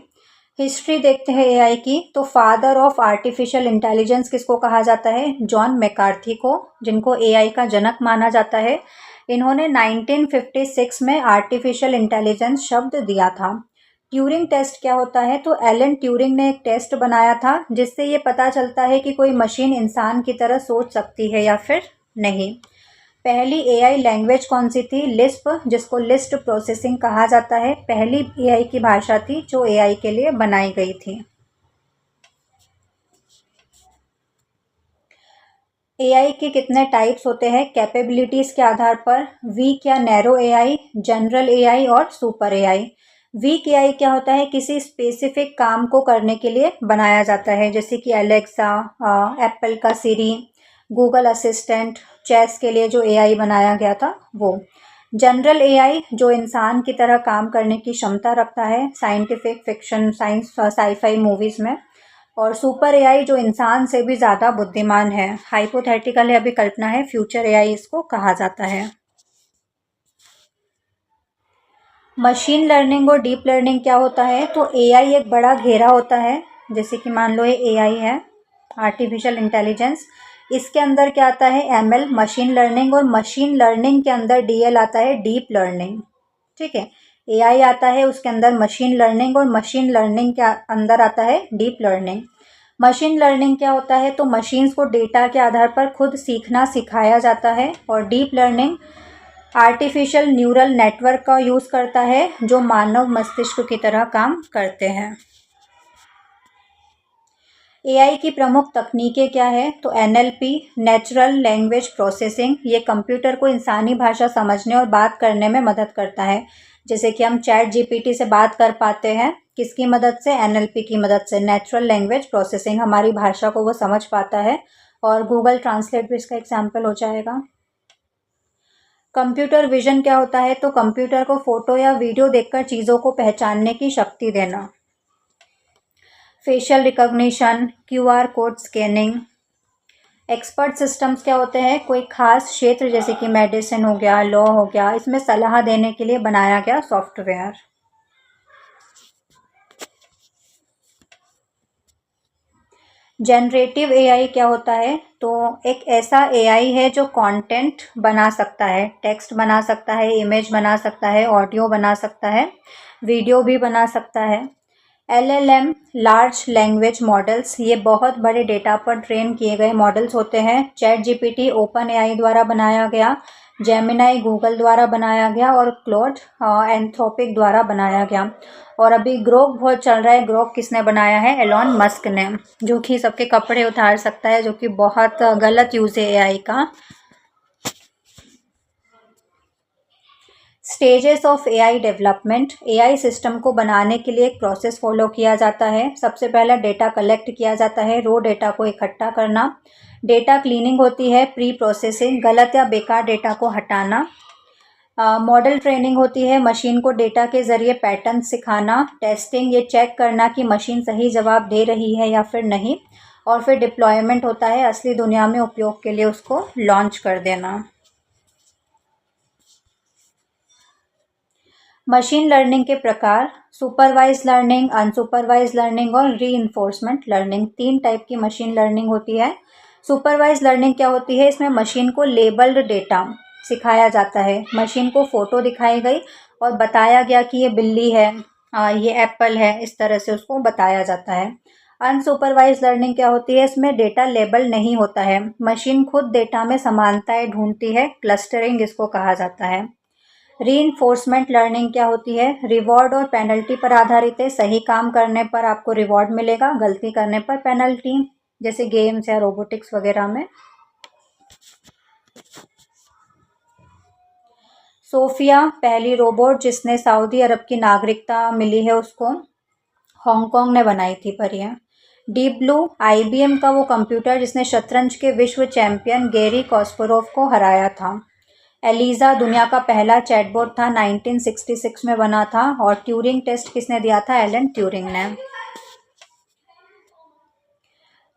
हिस्ट्री देखते हैं एआई की। तो फादर ऑफ आर्टिफिशियल इंटेलिजेंस किसको कहा जाता है? जॉन मैकार्थी को, जिनको एआई का जनक माना जाता है। इन्होंने 1956 में आर्टिफिशियल इंटेलिजेंस शब्द दिया था। ट्यूरिंग टेस्ट क्या होता है? तो एलन ट्यूरिंग ने एक टेस्ट बनाया था, जिससे ये पता चलता है कि कोई मशीन इंसान की तरह सोच सकती है या फिर नहीं। पहली एआई लैंग्वेज कौन सी थी? लिस्प, जिसको लिस्ट प्रोसेसिंग कहा जाता है। पहली एआई की भाषा थी जो एआई के लिए बनाई गई थी। एआई के कितने टाइप्स होते हैं कैपेबिलिटीज़ के आधार पर? वीक या नैरो एआई, जनरल एआई और सुपर एआई। वीक एआई क्या होता है? किसी स्पेसिफिक काम को करने के लिए बनाया जाता है, जैसे कि एलेक्सा, एप्पल का सिरी, गूगल असिस्टेंट, चेस के लिए जो एआई बनाया गया था वो। जनरल एआई जो इंसान की तरह काम करने की क्षमता रखता है, scientific fiction, science, sci fi movies में। और सुपर एआई जो इंसान से भी ज़्यादा बुद्धिमान है, हाइपोथेटिकल है, अभी कल्पना है, फ्यूचर एआई इसको कहा जाता है। मशीन लर्निंग और डीप लर्निंग क्या होता है? तो एआई एक बड़ा घेरा होता है, जैसे कि मान लो ये एआई है, आर्टिफिशियल इंटेलिजेंस। इसके अंदर क्या आता है? एमएल, मशीन लर्निंग, और मशीन लर्निंग के अंदर डीएल आता है, डीप लर्निंग। ठीक है, एआई आता है, उसके अंदर मशीन लर्निंग, और मशीन लर्निंग के अंदर आता है डीप लर्निंग। मशीन लर्निंग क्या होता है? तो मशीन्स को डेटा के आधार पर खुद सीखना सिखाया जाता है। और deep learning artificial neural network का यूज़ करता है, जो मानव मस्तिष्क की तरह काम करते हैं। एआई की प्रमुख तकनीकें क्या है? तो एनएलपी, नेचुरल लैंग्वेज प्रोसेसिंग, ये कंप्यूटर को इंसानी भाषा समझने और बात करने में मदद करता है। जैसे कि हम चैट जीपीटी से बात कर पाते हैं, किसकी मदद से? एनएलपी की मदद से। नेचुरल लैंग्वेज प्रोसेसिंग, हमारी भाषा को वो समझ पाता है, और गूगल ट्रांसलेट भी इसका एग्जाम्पल हो जाएगा। कंप्यूटर विजन क्या होता है? तो कंप्यूटर को फोटो या वीडियो देखकर चीज़ों को पहचानने की शक्ति देना। Facial recognition, QR code scanning. Expert systems क्या होते हैं? कोई खास क्षेत्र, जैसे कि मेडिसिन हो गया, लॉ हो गया, इसमें सलाह देने के लिए बनाया गया सॉफ्टवेयर। जनरेटिव एआई क्या होता है? तो एक ऐसा एआई है जो कंटेंट बना सकता है, टेक्स्ट बना सकता है, इमेज बना सकता है, ऑडियो बना सकता है, वीडियो भी बना सकता है। LLM लार्ज लैंग्वेज मॉडल्स, ये बहुत बड़े डेटा पर ट्रेन किए गए मॉडल्स होते हैं। चैट जीपीटी ओपन एआई द्वारा बनाया गया, जेमिनाई गूगल द्वारा बनाया गया और क्लोड एंथ्रोपिक द्वारा बनाया गया। और अभी ग्रोक बहुत चल रहा है। ग्रोक किसने बनाया है? एलॉन मस्क ने, जो कि सबके कपड़े उतार सकता है, जो कि बहुत गलत यूज़ है एआई का। Stages of AI development, AI system को बनाने के लिए एक प्रोसेस फॉलो किया जाता है। सबसे पहला डेटा कलेक्ट किया जाता है, रो डेटा को इकट्ठा करना। डेटा क्लीनिंग होती है, प्री प्रोसेसिंग, गलत या बेकार डेटा को हटाना। मॉडल ट्रेनिंग होती है, मशीन को डेटा के ज़रिए पैटर्न सिखाना। टेस्टिंग, ये चेक करना कि मशीन सही जवाब दे रही है या फिर नहीं। और फिर डिप्लॉयमेंट होता है, असली दुनिया में उपयोग के लिए उसको लॉन्च कर देना। मशीन लर्निंग के प्रकार, सुपरवाइज लर्निंग, अनसुपरवाइज लर्निंग और रीइंफोर्समेंट लर्निंग, 3 टाइप की मशीन लर्निंग होती है। सुपरवाइज लर्निंग क्या होती है? इसमें मशीन को लेबल्ड डेटा सिखाया जाता है। मशीन को फ़ोटो दिखाई गई और बताया गया कि ये बिल्ली है, ये एप्पल है, इस तरह से उसको बताया जाता है। अनसुपरवाइज लर्निंग क्या होती है? इसमें डेटा लेबल नहीं होता है, मशीन खुद डेटा में समानताएं ढूंढती है, क्लस्टरिंग इसको कहा जाता है। रीइंफोर्समेंट लर्निंग क्या होती है? रिवॉर्ड और पेनल्टी पर आधारित है। सही काम करने पर आपको रिवॉर्ड मिलेगा, गलती करने पर पेनल्टी, जैसे गेम्स या रोबोटिक्स वगैरह में। सोफिया पहली रोबोट जिसने सऊदी अरब की नागरिकता मिली है, उसको हांगकांग ने बनाई थी पर यह। डीप ब्लू आईबीएम का वो कंप्यूटर जिसने शतरंज के विश्व चैंपियन गैरी कास्परोव को हराया था। एलिजा दुनिया का पहला चैटबॉट था, 1966 में बना था। और ट्यूरिंग टेस्ट किसने दिया था? एलन ट्यूरिंग ने।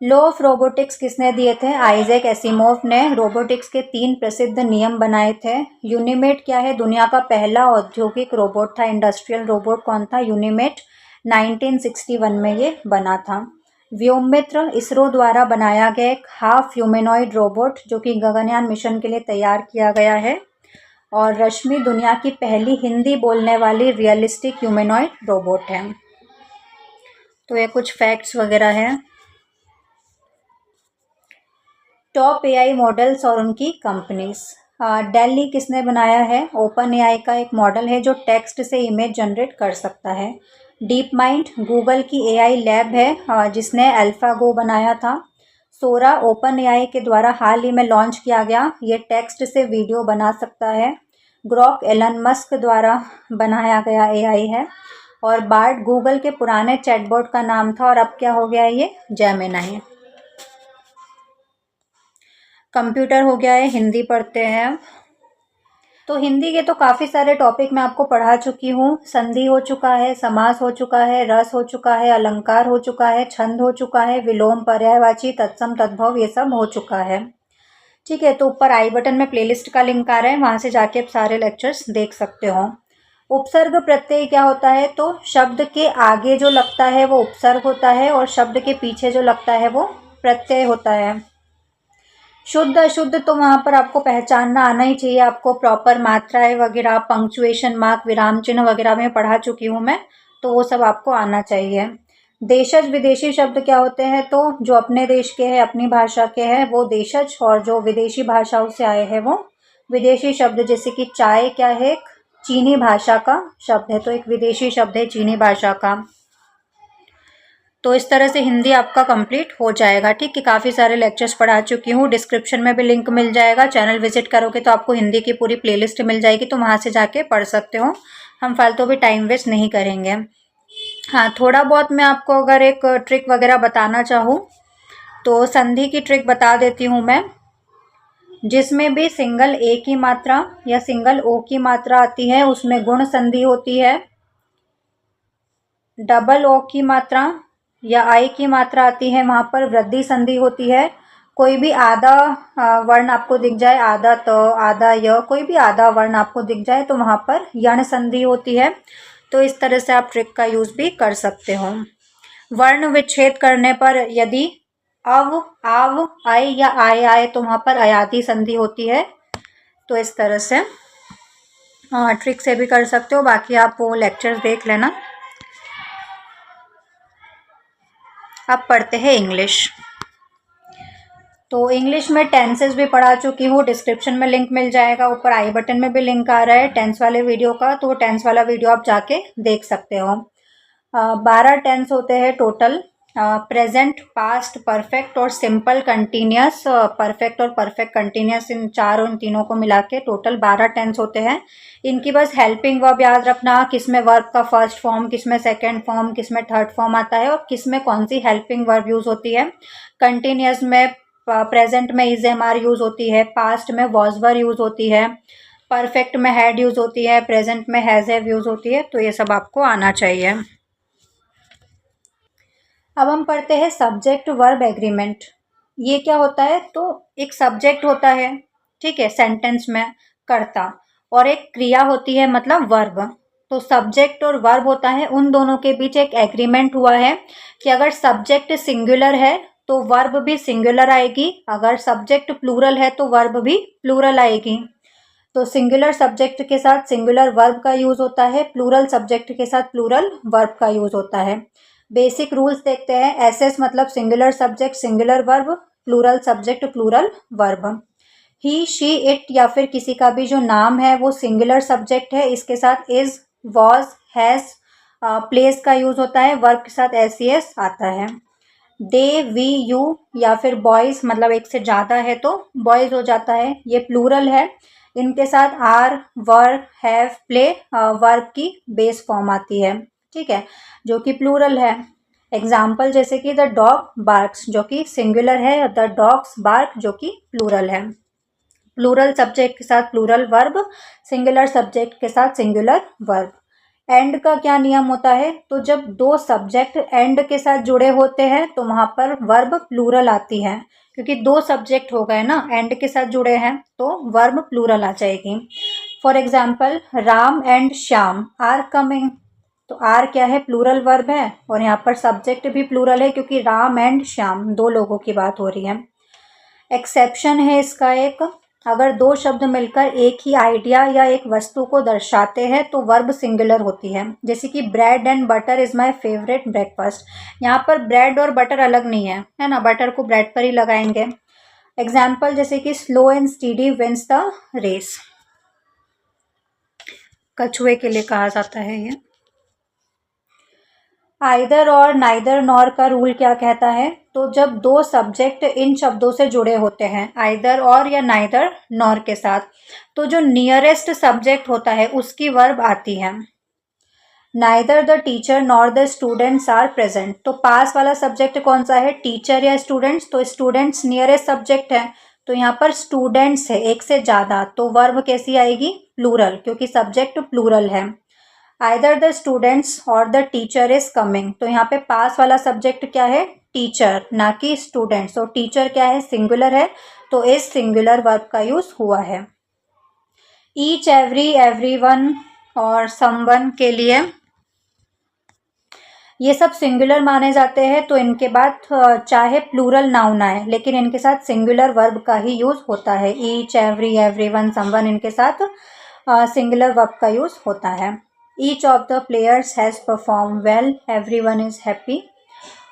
लॉ ऑफ रोबोटिक्स किसने दिए थे? आइजैक एसिमोव ने। रोबोटिक्स के 3 प्रसिद्ध नियम बनाए थे। यूनिमेट क्या है? दुनिया का पहला औद्योगिक रोबोट था। इंडस्ट्रियल रोबोट कौन था? यूनिमेट, 1961 में ये बना था। व्योममित्र इसरो द्वारा बनाया गया एक हाफ ह्यूमैनॉइड रोबोट, जो कि गगनयान मिशन के लिए तैयार किया गया है। और रश्मि दुनिया की पहली हिंदी बोलने वाली रियलिस्टिक ह्यूमैनॉइड रोबोट है। तो ये कुछ फैक्ट्स वगैरह हैं। टॉप एआई मॉडल्स और उनकी कंपनीज। डेली किसने बनाया है? ओपन एआई का एक मॉडल है जो टेक्स्ट से इमेज जनरेट कर सकता है। डीप माइंड गूगल की एआई लैब है जिसने अल्फागो बनाया था। सोरा ओपन एआई के द्वारा हाल ही में लॉन्च किया गया, ये टेक्स्ट से वीडियो बना सकता है। ग्रॉक एलन मस्क द्वारा बनाया गया एआई है। और बार्ड गूगल के पुराने चैटबॉट का नाम था और अब क्या हो गया है? ये जेमिनाई। कंप्यूटर हो गया है, हिंदी पढ़ते हैं। तो हिंदी के तो काफ़ी सारे टॉपिक मैं आपको पढ़ा चुकी हूँ। संधि हो चुका है, समास हो चुका है, रस हो चुका है, अलंकार हो चुका है, छंद हो चुका है, विलोम, पर्यायवाची, तत्सम, तद्भव, ये सब हो चुका है। ठीक है, तो ऊपर आई बटन में प्लेलिस्ट का लिंक आ रहा है, वहाँ से जाके आप सारे लेक्चर्स देख सकते हो। उपसर्ग प्रत्यय क्या होता है? तो शब्द के आगे जो लगता है वो उपसर्ग होता है और शब्द के पीछे जो लगता है वो प्रत्यय होता है। शुद्ध अशुद्ध तो वहाँ पर आपको पहचानना आना ही चाहिए। आपको प्रॉपर मात्राएं वगैरह, पंक्चुएशन मार्क, विराम चिन्ह वगैरह में पढ़ा चुकी हूँ मैं, तो वो सब आपको आना चाहिए। देशज विदेशी शब्द क्या होते हैं? तो जो अपने देश के हैं, अपनी भाषा के हैं, वो देशज, और जो विदेशी भाषाओं से आए हैं वो विदेशी शब्द। जैसे कि चाय क्या है? एक चीनी भाषा का शब्द है, तो एक विदेशी शब्द है चीनी भाषा का। तो इस तरह से हिंदी आपका कंप्लीट हो जाएगा। ठीक है, काफ़ी सारे लेक्चर्स पढ़ा चुकी हूँ, डिस्क्रिप्शन में भी लिंक मिल जाएगा। चैनल विजिट करोगे तो आपको हिंदी की पूरी प्लेलिस्ट मिल जाएगी, तो वहाँ से जाके पढ़ सकते हो। हम फालतू भी टाइम वेस्ट नहीं करेंगे। हाँ, थोड़ा बहुत मैं आपको अगर एक ट्रिक वगैरह बताना चाहूँ तो संधि की ट्रिक बता देती हूँ मैं। जिसमें भी सिंगल ए की मात्रा या सिंगल ओ की मात्रा आती है उसमें गुण संधि होती है। डबल ओ की मात्रा या आई की मात्रा आती है, वहाँ पर वृद्धि संधि होती है। कोई भी आधा वर्ण आपको दिख जाए, आधा त, आधा य, कोई भी आधा वर्ण आपको दिख जाए तो वहाँ पर यण संधि होती है। तो इस तरह से आप ट्रिक का यूज़ भी कर सकते हो। वर्ण विच्छेद करने पर यदि अव, आव, आय या आय आए तो वहाँ पर अयादि संधि होती है। तो इस तरह से ट्रिक से भी कर सकते हो। बाकी आप वो लेक्चर्स देख लेना। अब पढ़ते हैं इंग्लिश। तो इंग्लिश में टेंसेस भी पढ़ा चुकी हूँ, डिस्क्रिप्शन में लिंक मिल जाएगा, ऊपर आई बटन में भी लिंक आ रहा है टेंस वाले वीडियो का, तो टेंस वाला वीडियो आप जाके देख सकते हो। 12 टेंस होते हैं टोटल, प्रेजेंट, पास्ट, परफेक्ट और सिंपल कंटिन्यूस। परफेक्ट और परफेक्ट कंटिन्यूस इन तीनों को मिला के टोटल 12 टेंस होते हैं। इनकी बस हेल्पिंग वर्ब याद रखना, किस में वर्ब का फर्स्ट फॉर्म, किस में सेकेंड फॉर्म, किस में थर्ड फॉर्म आता है और किस में कौन सी हेल्पिंग वर्ब यूज होती है। कंटिन्यूस में प्रेजेंट में इज एम आर यूज होती है, पास्ट में वॉज वर यूज होती है, परफेक्ट में हैड यूज होती है, प्रेजेंट में हैज हैव यूज होती है। तो ये सब आपको आना चाहिए। अब हम पढ़ते हैं सब्जेक्ट वर्ब एग्रीमेंट। ये क्या होता है, तो एक सब्जेक्ट होता है, ठीक है, सेंटेंस में कर्ता, और एक क्रिया होती है मतलब वर्ब। तो सब्जेक्ट और वर्ब होता है, उन दोनों के बीच एक एग्रीमेंट हुआ है कि अगर सब्जेक्ट सिंगुलर है तो वर्ब भी सिंगुलर आएगी, अगर सब्जेक्ट प्लूरल है तो वर्ब भी प्लूरल आएगी। तो सिंगुलर सब्जेक्ट के साथ सिंगुलर वर्ब का यूज होता है, प्लूरल सब्जेक्ट के साथ प्लूरल वर्ब का यूज होता है। बेसिक रूल्स देखते हैं। एसएस मतलब singular subject singular verb, plural subject plural verb. He, she, it या फिर किसी का भी जो नाम है वो सिंगुलर सब्जेक्ट है, इसके साथ इज, वॉज, हैज, प्लेस का यूज होता है, वर्ब के साथ एस आता है। दे, वी, यू या फिर बॉयज मतलब एक से ज़्यादा है तो बॉयज हो जाता है, ये प्लूरल है। इनके साथ are, were, have, play verb की बेस फॉर्म आती है, ठीक है, जो कि प्लूरल है। एग्जाम्पल जैसे कि द डॉग बार्क्स जो कि सिंगुलर है, द डॉग्स बार्क जो कि प्लूरल है। प्लूरल सब्जेक्ट के साथ प्लूरल वर्ब, सिंगुलर सब्जेक्ट के साथ सिंगुलर वर्ब। एंड का क्या नियम होता है, तो जब दो सब्जेक्ट एंड के साथ जुड़े होते हैं तो वहाँ पर वर्ब प्लूरल आती है, क्योंकि दो सब्जेक्ट हो गए ना, एंड के साथ जुड़े हैं तो वर्ब प्लूरल आ जाएगी। For example Ram and Shyam are coming, तो आर क्या है, प्लूरल वर्ब है, और यहाँ पर सब्जेक्ट भी प्लूरल है क्योंकि राम एंड श्याम दो लोगों की बात हो रही है। एक्सेप्शन है इसका एक, अगर दो शब्द मिलकर एक ही आइडिया या एक वस्तु को दर्शाते हैं तो वर्ब सिंगुलर होती है। जैसे कि bread and butter is my favourite breakfast, यहाँ पर ब्रेड और बटर अलग नहीं है ना, बटर को ब्रेड पर ही लगाएंगे। एग्जाम्पल जैसे कि slow and steady wins the race, कछुए के लिए कहा जाता है ये। आइदर और नाइदर नॉर का रूल क्या कहता है, तो जब दो सब्जेक्ट इन शब्दों से जुड़े होते हैं आइदर और या नाइदर नॉर के साथ, तो जो नियरेस्ट सब्जेक्ट होता है उसकी वर्ब आती है। Neither the teacher nor the students are present, तो पास वाला सब्जेक्ट कौन सा है, टीचर या स्टूडेंट्स, तो स्टूडेंट्स नियरेस्ट सब्जेक्ट है, तो यहाँ पर स्टूडेंट्स है एक से ज़्यादा, तो वर्ब कैसी आएगी, प्लूरल, क्योंकि सब्जेक्ट प्लूरल है। आइदर द स्टूडेंट्स और द टीचर इज कमिंग, तो यहाँ पे पास वाला सब्जेक्ट क्या है, टीचर ना कि स्टूडेंट्स, और टीचर क्या है, सिंगुलर है, तो इस सिंगुलर वर्ब का यूज हुआ है। ईच, एवरी, एवरीवन और समवन के लिए ये सब सिंगुलर माने जाते हैं, तो इनके बाद चाहे प्लूरल नाउन आए लेकिन इनके साथ सिंगुलर वर्ब का ही यूज होता है। ईच, एवरी, एवरीवन, समवन इनके साथ सिंगुलर वर्ब का यूज होता है। Each of the players has performed well, everyone is happy।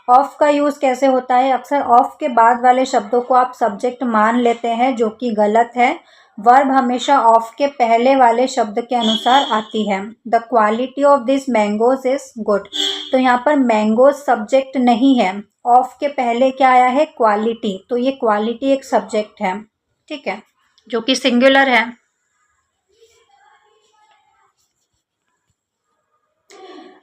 Of का यूज़ कैसे होता है, अक्सर ऑफ के बाद वाले शब्दों को आप सब्जेक्ट मान लेते हैं जो कि गलत है। वर्ब हमेशा ऑफ के पहले वाले शब्द के अनुसार आती है। The quality of this mangoes is good, तो यहाँ पर मैंगोज सब्जेक्ट नहीं है, ऑफ के पहले क्या आया है, क्वालिटी, तो ये क्वालिटी एक सब्जेक्ट है, ठीक है, जो कि सिंगुलर है।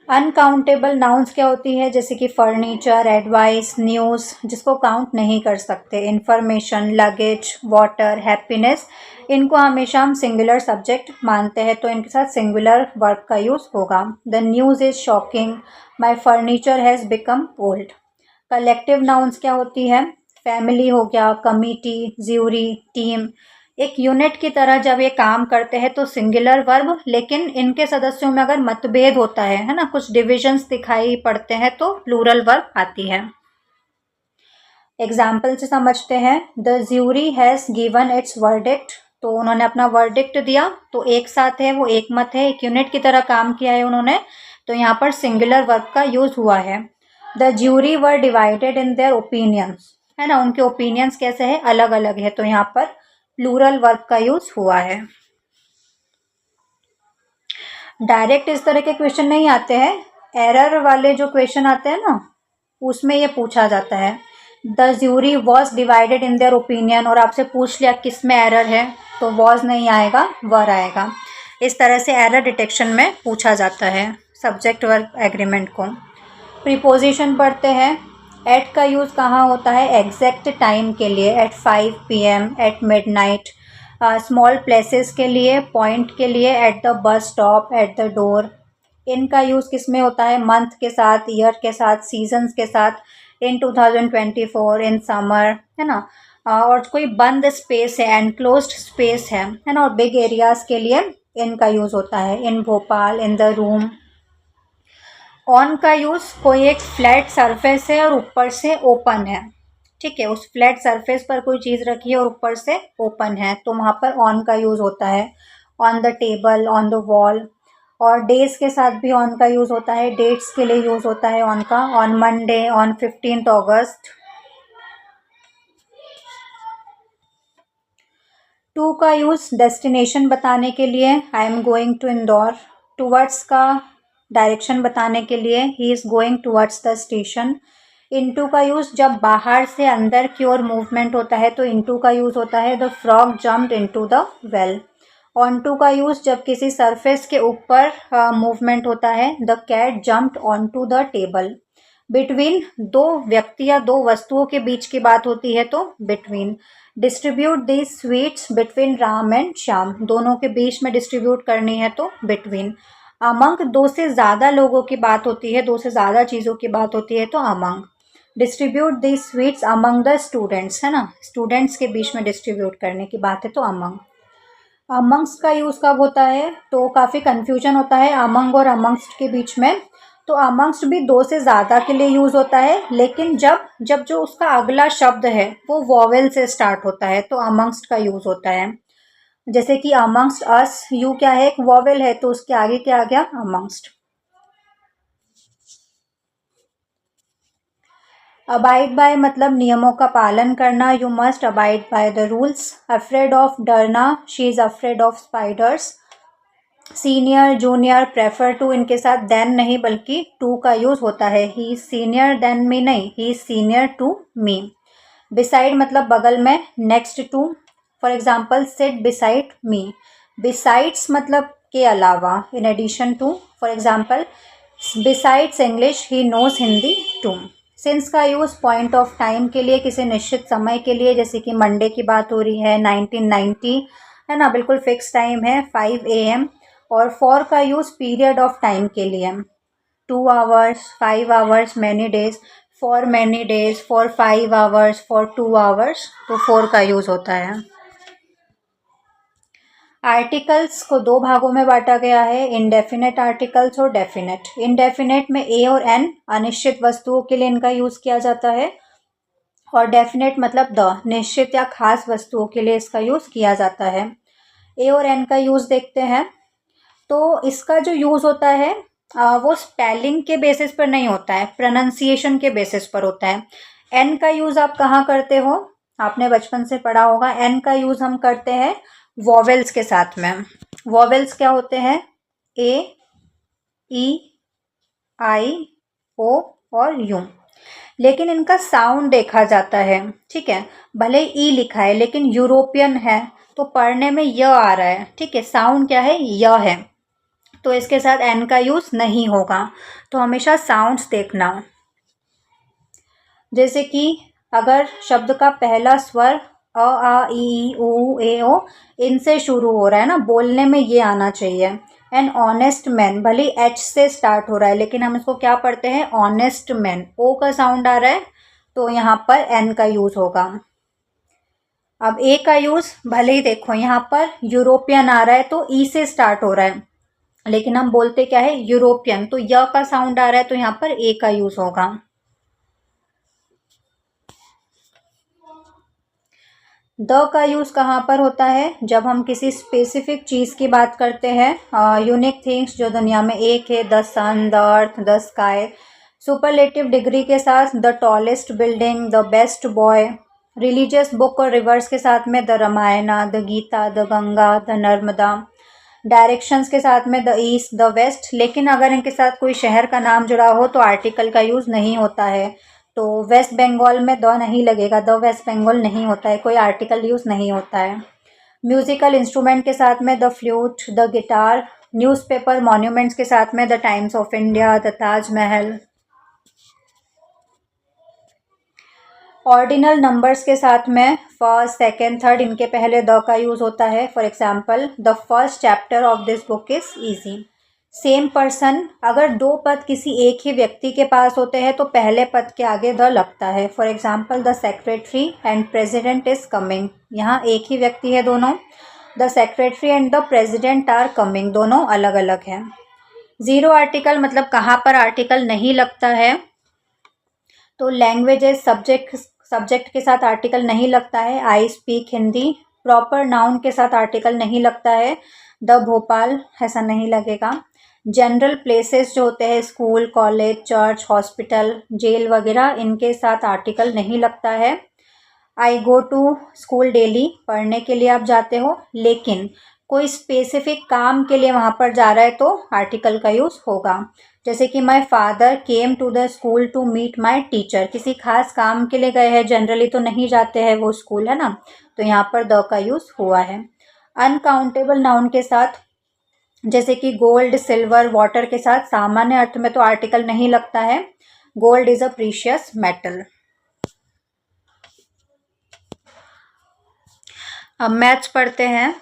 अनकाउंटेबल नाउन्स क्या होती है, जैसे कि फर्नीचर, एडवाइस, न्यूज़, जिसको काउंट नहीं कर सकते, इंफॉर्मेशन, लगेज, वाटर, हैप्पीनेस, इनको हमेशा हम सिंगुलर सब्जेक्ट मानते हैं, तो इनके साथ सिंगुलर वर्ब का यूज़ होगा। The news is shocking, my furniture has become old. Collective nouns क्या होती है, फैमिली हो गया, कमिटी, ज्यूरी, टीम, एक यूनिट की तरह जब ये काम करते हैं तो सिंगुलर वर्ब, लेकिन इनके सदस्यों में अगर मतभेद होता है ना, कुछ डिविजन्स दिखाई पड़ते हैं तो प्लूरल वर्ब आती है। एग्जाम्पल से समझते हैं। The jury has given it's verdict, तो उन्होंने अपना वर्डिक्ट दिया, तो एक साथ है, वो एक मत है, एक यूनिट की तरह काम किया है उन्होंने, तो यहाँ पर सिंगुलर वर्ब का यूज हुआ है। The jury were divided in their opinions, है ना, उनके ओपिनियंस कैसे है, अलग अलग है, तो यहाँ पर प्लूरल वर्ब का यूज हुआ है। डायरेक्ट इस तरह के क्वेश्चन नहीं आते हैं, एरर वाले जो क्वेश्चन आते हैं ना उसमें ये पूछा जाता है। The jury was divided in their opinion, और आपसे पूछ लिया किस में एरर है, तो वॉज नहीं आएगा, वर आएगा। इस तरह से एरर डिटेक्शन में पूछा जाता है सब्जेक्ट वर्ब एग्रीमेंट को। प्रीपोजिशन पढ़ते हैं। एट का यूज़ कहाँ होता है, एग्जैक्ट टाइम के लिए, at 5 PM, at midnight. Small places के लिए, पॉइंट के लिए, at the bus stop, at the door. In का यूज़ किस में होता है, मंथ के साथ, ईयर के साथ, सीजन्स के साथ, इन 2024, इन समर, है ना। और कोई बंद स्पेस है, एनक्लोज्ड स्पेस है ना, और बिग एरियाज के लिए इन का यूज़ होता है, in Bhopal, in the room. On का यूज़, कोई एक फ्लैट सरफेस है और ऊपर से ओपन है, ठीक है, उस फ्लैट सरफेस पर कोई चीज़ रखी है और ऊपर से ओपन है, तो वहाँ पर ऑन का यूज़ होता है। On the table, on the wall. और डेज के साथ भी ऑन का यूज़ होता है, डेट्स के लिए यूज़ होता है ऑन का, ऑन मंडे, ऑन 15 अगस्त। टू का यूज़ डेस्टिनेशन बताने के लिए, I am going to Indore. Towards का डायरेक्शन बताने के लिए, he is going towards the station. Into का यूज़ जब बाहर से अंदर की ओर मूवमेंट होता है तो इनटू का यूज़ होता है, the frog jumped into the well. Onto का यूज़ जब किसी सरफेस के ऊपर मूवमेंट होता है, the cat jumped onto the table. Between, दो व्यक्ति या दो वस्तुओं के बीच की बात होती है तो between. Distribute these sweets between Ram and Shyam, दोनों के बीच में डिस्ट्रीब्यूट करनी है तो बिटवीन। अमंग, दो से ज़्यादा लोगों की बात होती है, दो से ज़्यादा चीज़ों की बात होती है तो among. Distribute these sweets among the students, है ना, स्टूडेंट्स के बीच में डिस्ट्रीब्यूट करने की बात है तो अमंग। अमंग्स का यूज़ कब होता है, तो काफ़ी कन्फ्यूजन होता है अमंग और अमंग्स्ट के बीच में। तो अमंग्स्ट भी दो से ज़्यादा के लिए यूज़ होता है, लेकिन जब जब जो उसका अगला शब्द है वो वॉवेल से स्टार्ट होता है तो अमंग्स्ट का यूज़ होता है। जैसे कि अमंग्स्ट अस, यू क्या है, एक वॉवेल है तो उसके आगे क्या आ गया, अमंग्स्ट। अबाइड बाय मतलब नियमों का पालन करना, you must abide by the rules. Afraid of, डरना, she is afraid of spiders. Senior, junior, prefer to, इनके साथ देन नहीं बल्कि टू का यूज़ होता है, he is senior than me नहीं, he is senior to me. Beside मतलब बगल में, next to. For example, sit beside me. Besides मतलब के अलावा, in addition to. For example, besides English he knows Hindi too. Since का यूज़ पॉइंट ऑफ टाइम के लिए, किसी निश्चित समय के लिए, जैसे कि मंडे की बात हो रही है 1990, है ना, बिल्कुल फिक्स टाइम है 5 AM। और फॉर का यूज़ पीरियड ऑफ टाइम के लिए, 2 hours, 5 hours, many days, for many days, for 5 hours, for 2 hours, तो फॉर का यूज़ होता है। आर्टिकल्स को दो भागों में बांटा गया है, इनडेफिनेट आर्टिकल्स और डेफिनेट। इनडेफिनेट में ए और एन अनिश्चित वस्तुओं के लिए इनका यूज़ किया जाता है, और डेफिनेट मतलब द, निश्चित या खास वस्तुओं के लिए इसका यूज़ किया जाता है। ए और एन का यूज़ देखते हैं, तो इसका जो यूज़ होता है वो स्पेलिंग के बेसिस पर नहीं होता है, प्रोनाउंसिएशन के बेसिस पर होता है। एन का यूज़ आप कहाँ करते हो, आपने बचपन से पढ़ा होगा, एन का यूज़ हम करते हैं वॉवेल्स के साथ में। वॉवेल्स क्या होते हैं, ए, ई, आई, ओ और यू, लेकिन इनका साउंड देखा जाता है, ठीक है, भले ई लिखा है लेकिन यूरोपियन है तो पढ़ने में य आ रहा है, ठीक है, साउंड क्या है, य है, तो इसके साथ एन का यूज़ नहीं होगा, तो हमेशा साउंड्स देखना। जैसे कि अगर शब्द का पहला स्वर अ, आ, ई, ऊ, ए, ओ इनसे शुरू हो रहा है ना, बोलने में ये आना चाहिए। एन ऑनेस्ट मैन, भले एच से स्टार्ट हो रहा है लेकिन हम इसको क्या पढ़ते हैं, ऑनेस्ट मैन, ओ का साउंड आ रहा है तो यहाँ पर एन का यूज़ होगा। अब ए का यूज़, भले ही देखो यहाँ पर यूरोपियन आ रहा है तो ई से स्टार्ट हो रहा है, लेकिन हम बोलते क्या है, यूरोपियन, तो य का साउंड आ रहा है तो यहाँ पर ए का यूज़ होगा। द का यूज़ कहाँ पर होता है, जब हम किसी स्पेसिफिक चीज़ की बात करते हैं, यूनिक थिंग्स जो दुनिया में एक है, the sun, the earth, the sky. Superlative degree के साथ the tallest building, the best boy. Religious book और रिवर्स के साथ में the Ramayana, the Gita, the Ganga, the Narmada. Directions के साथ में द ईस्ट, द वेस्ट। लेकिन अगर इनके साथ कोई शहर का नाम जुड़ा हो तो आर्टिकल का यूज़ नहीं होता है। तो वेस्ट बंगाल में द नहीं लगेगा, द वेस्ट बंगाल नहीं होता है, कोई आर्टिकल यूज़ नहीं होता है। म्यूजिकल इंस्ट्रूमेंट के साथ में the flute, the guitar. Newspaper monuments के साथ में the times of India, the Taj Mahal. Ordinal numbers के साथ में फर्स्ट, सेकेंड, थर्ड, इनके पहले द का यूज़ होता है। For example, the first chapter of this book is easy. Same person, अगर दो पद किसी एक ही व्यक्ति के पास होते हैं तो पहले पद के आगे द लगता है। For example, the secretary and president is coming. यहाँ एक ही व्यक्ति है दोनों। The secretary and the president are coming, दोनों अलग अलग हैं। ज़ीरो आर्टिकल मतलब कहाँ पर आर्टिकल नहीं लगता है, तो लैंग्वेजेस, सब्जेक्ट के साथ आर्टिकल नहीं लगता है। I speak Hindi. Proper noun के साथ आर्टिकल नहीं लगता है। द भोपाल, ऐसा नहीं लगेगा। जनरल प्लेसेस जो होते हैं, school, college, church, hospital, jail वगैरह, इनके साथ आर्टिकल नहीं लगता है। I go to school daily, पढ़ने के लिए आप जाते हो, लेकिन कोई स्पेसिफिक काम के लिए वहाँ पर जा रहा है तो आर्टिकल का यूज़ होगा। जैसे कि my father came to the school to meet my teacher, किसी खास काम के लिए गए हैं, जनरली तो नहीं जाते हैं वो स्कूल, है ना, तो यहाँ पर द का यूज़ हुआ है। अनकाउंटेबल नाउन के साथ, जैसे कि गोल्ड, सिल्वर, वाटर के साथ सामान्य अर्थ में तो आर्टिकल नहीं लगता है। Gold is a precious metal. अब मैथ्स पढ़ते हैं।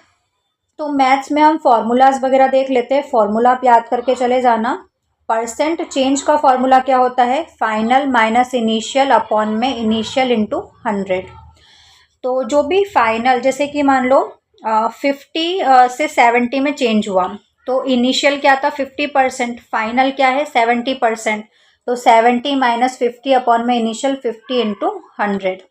तो मैथ्स में हम फॉर्मूलाज वगैरह देख लेते हैं। फॉर्मूला आप याद करके चले जाना। परसेंट चेंज का फॉर्मूला क्या होता है, फाइनल माइनस इनिशियल अपॉन में इनिशियल इंटू 100। तो जो भी फाइनल, जैसे कि मान लो 50 से 70 में चेंज हुआ, तो इनिशियल क्या था 50%, फाइनल क्या है 70%, तो 70 माइनस 50 अपॉन में इनिशियल 50 इंटू 100।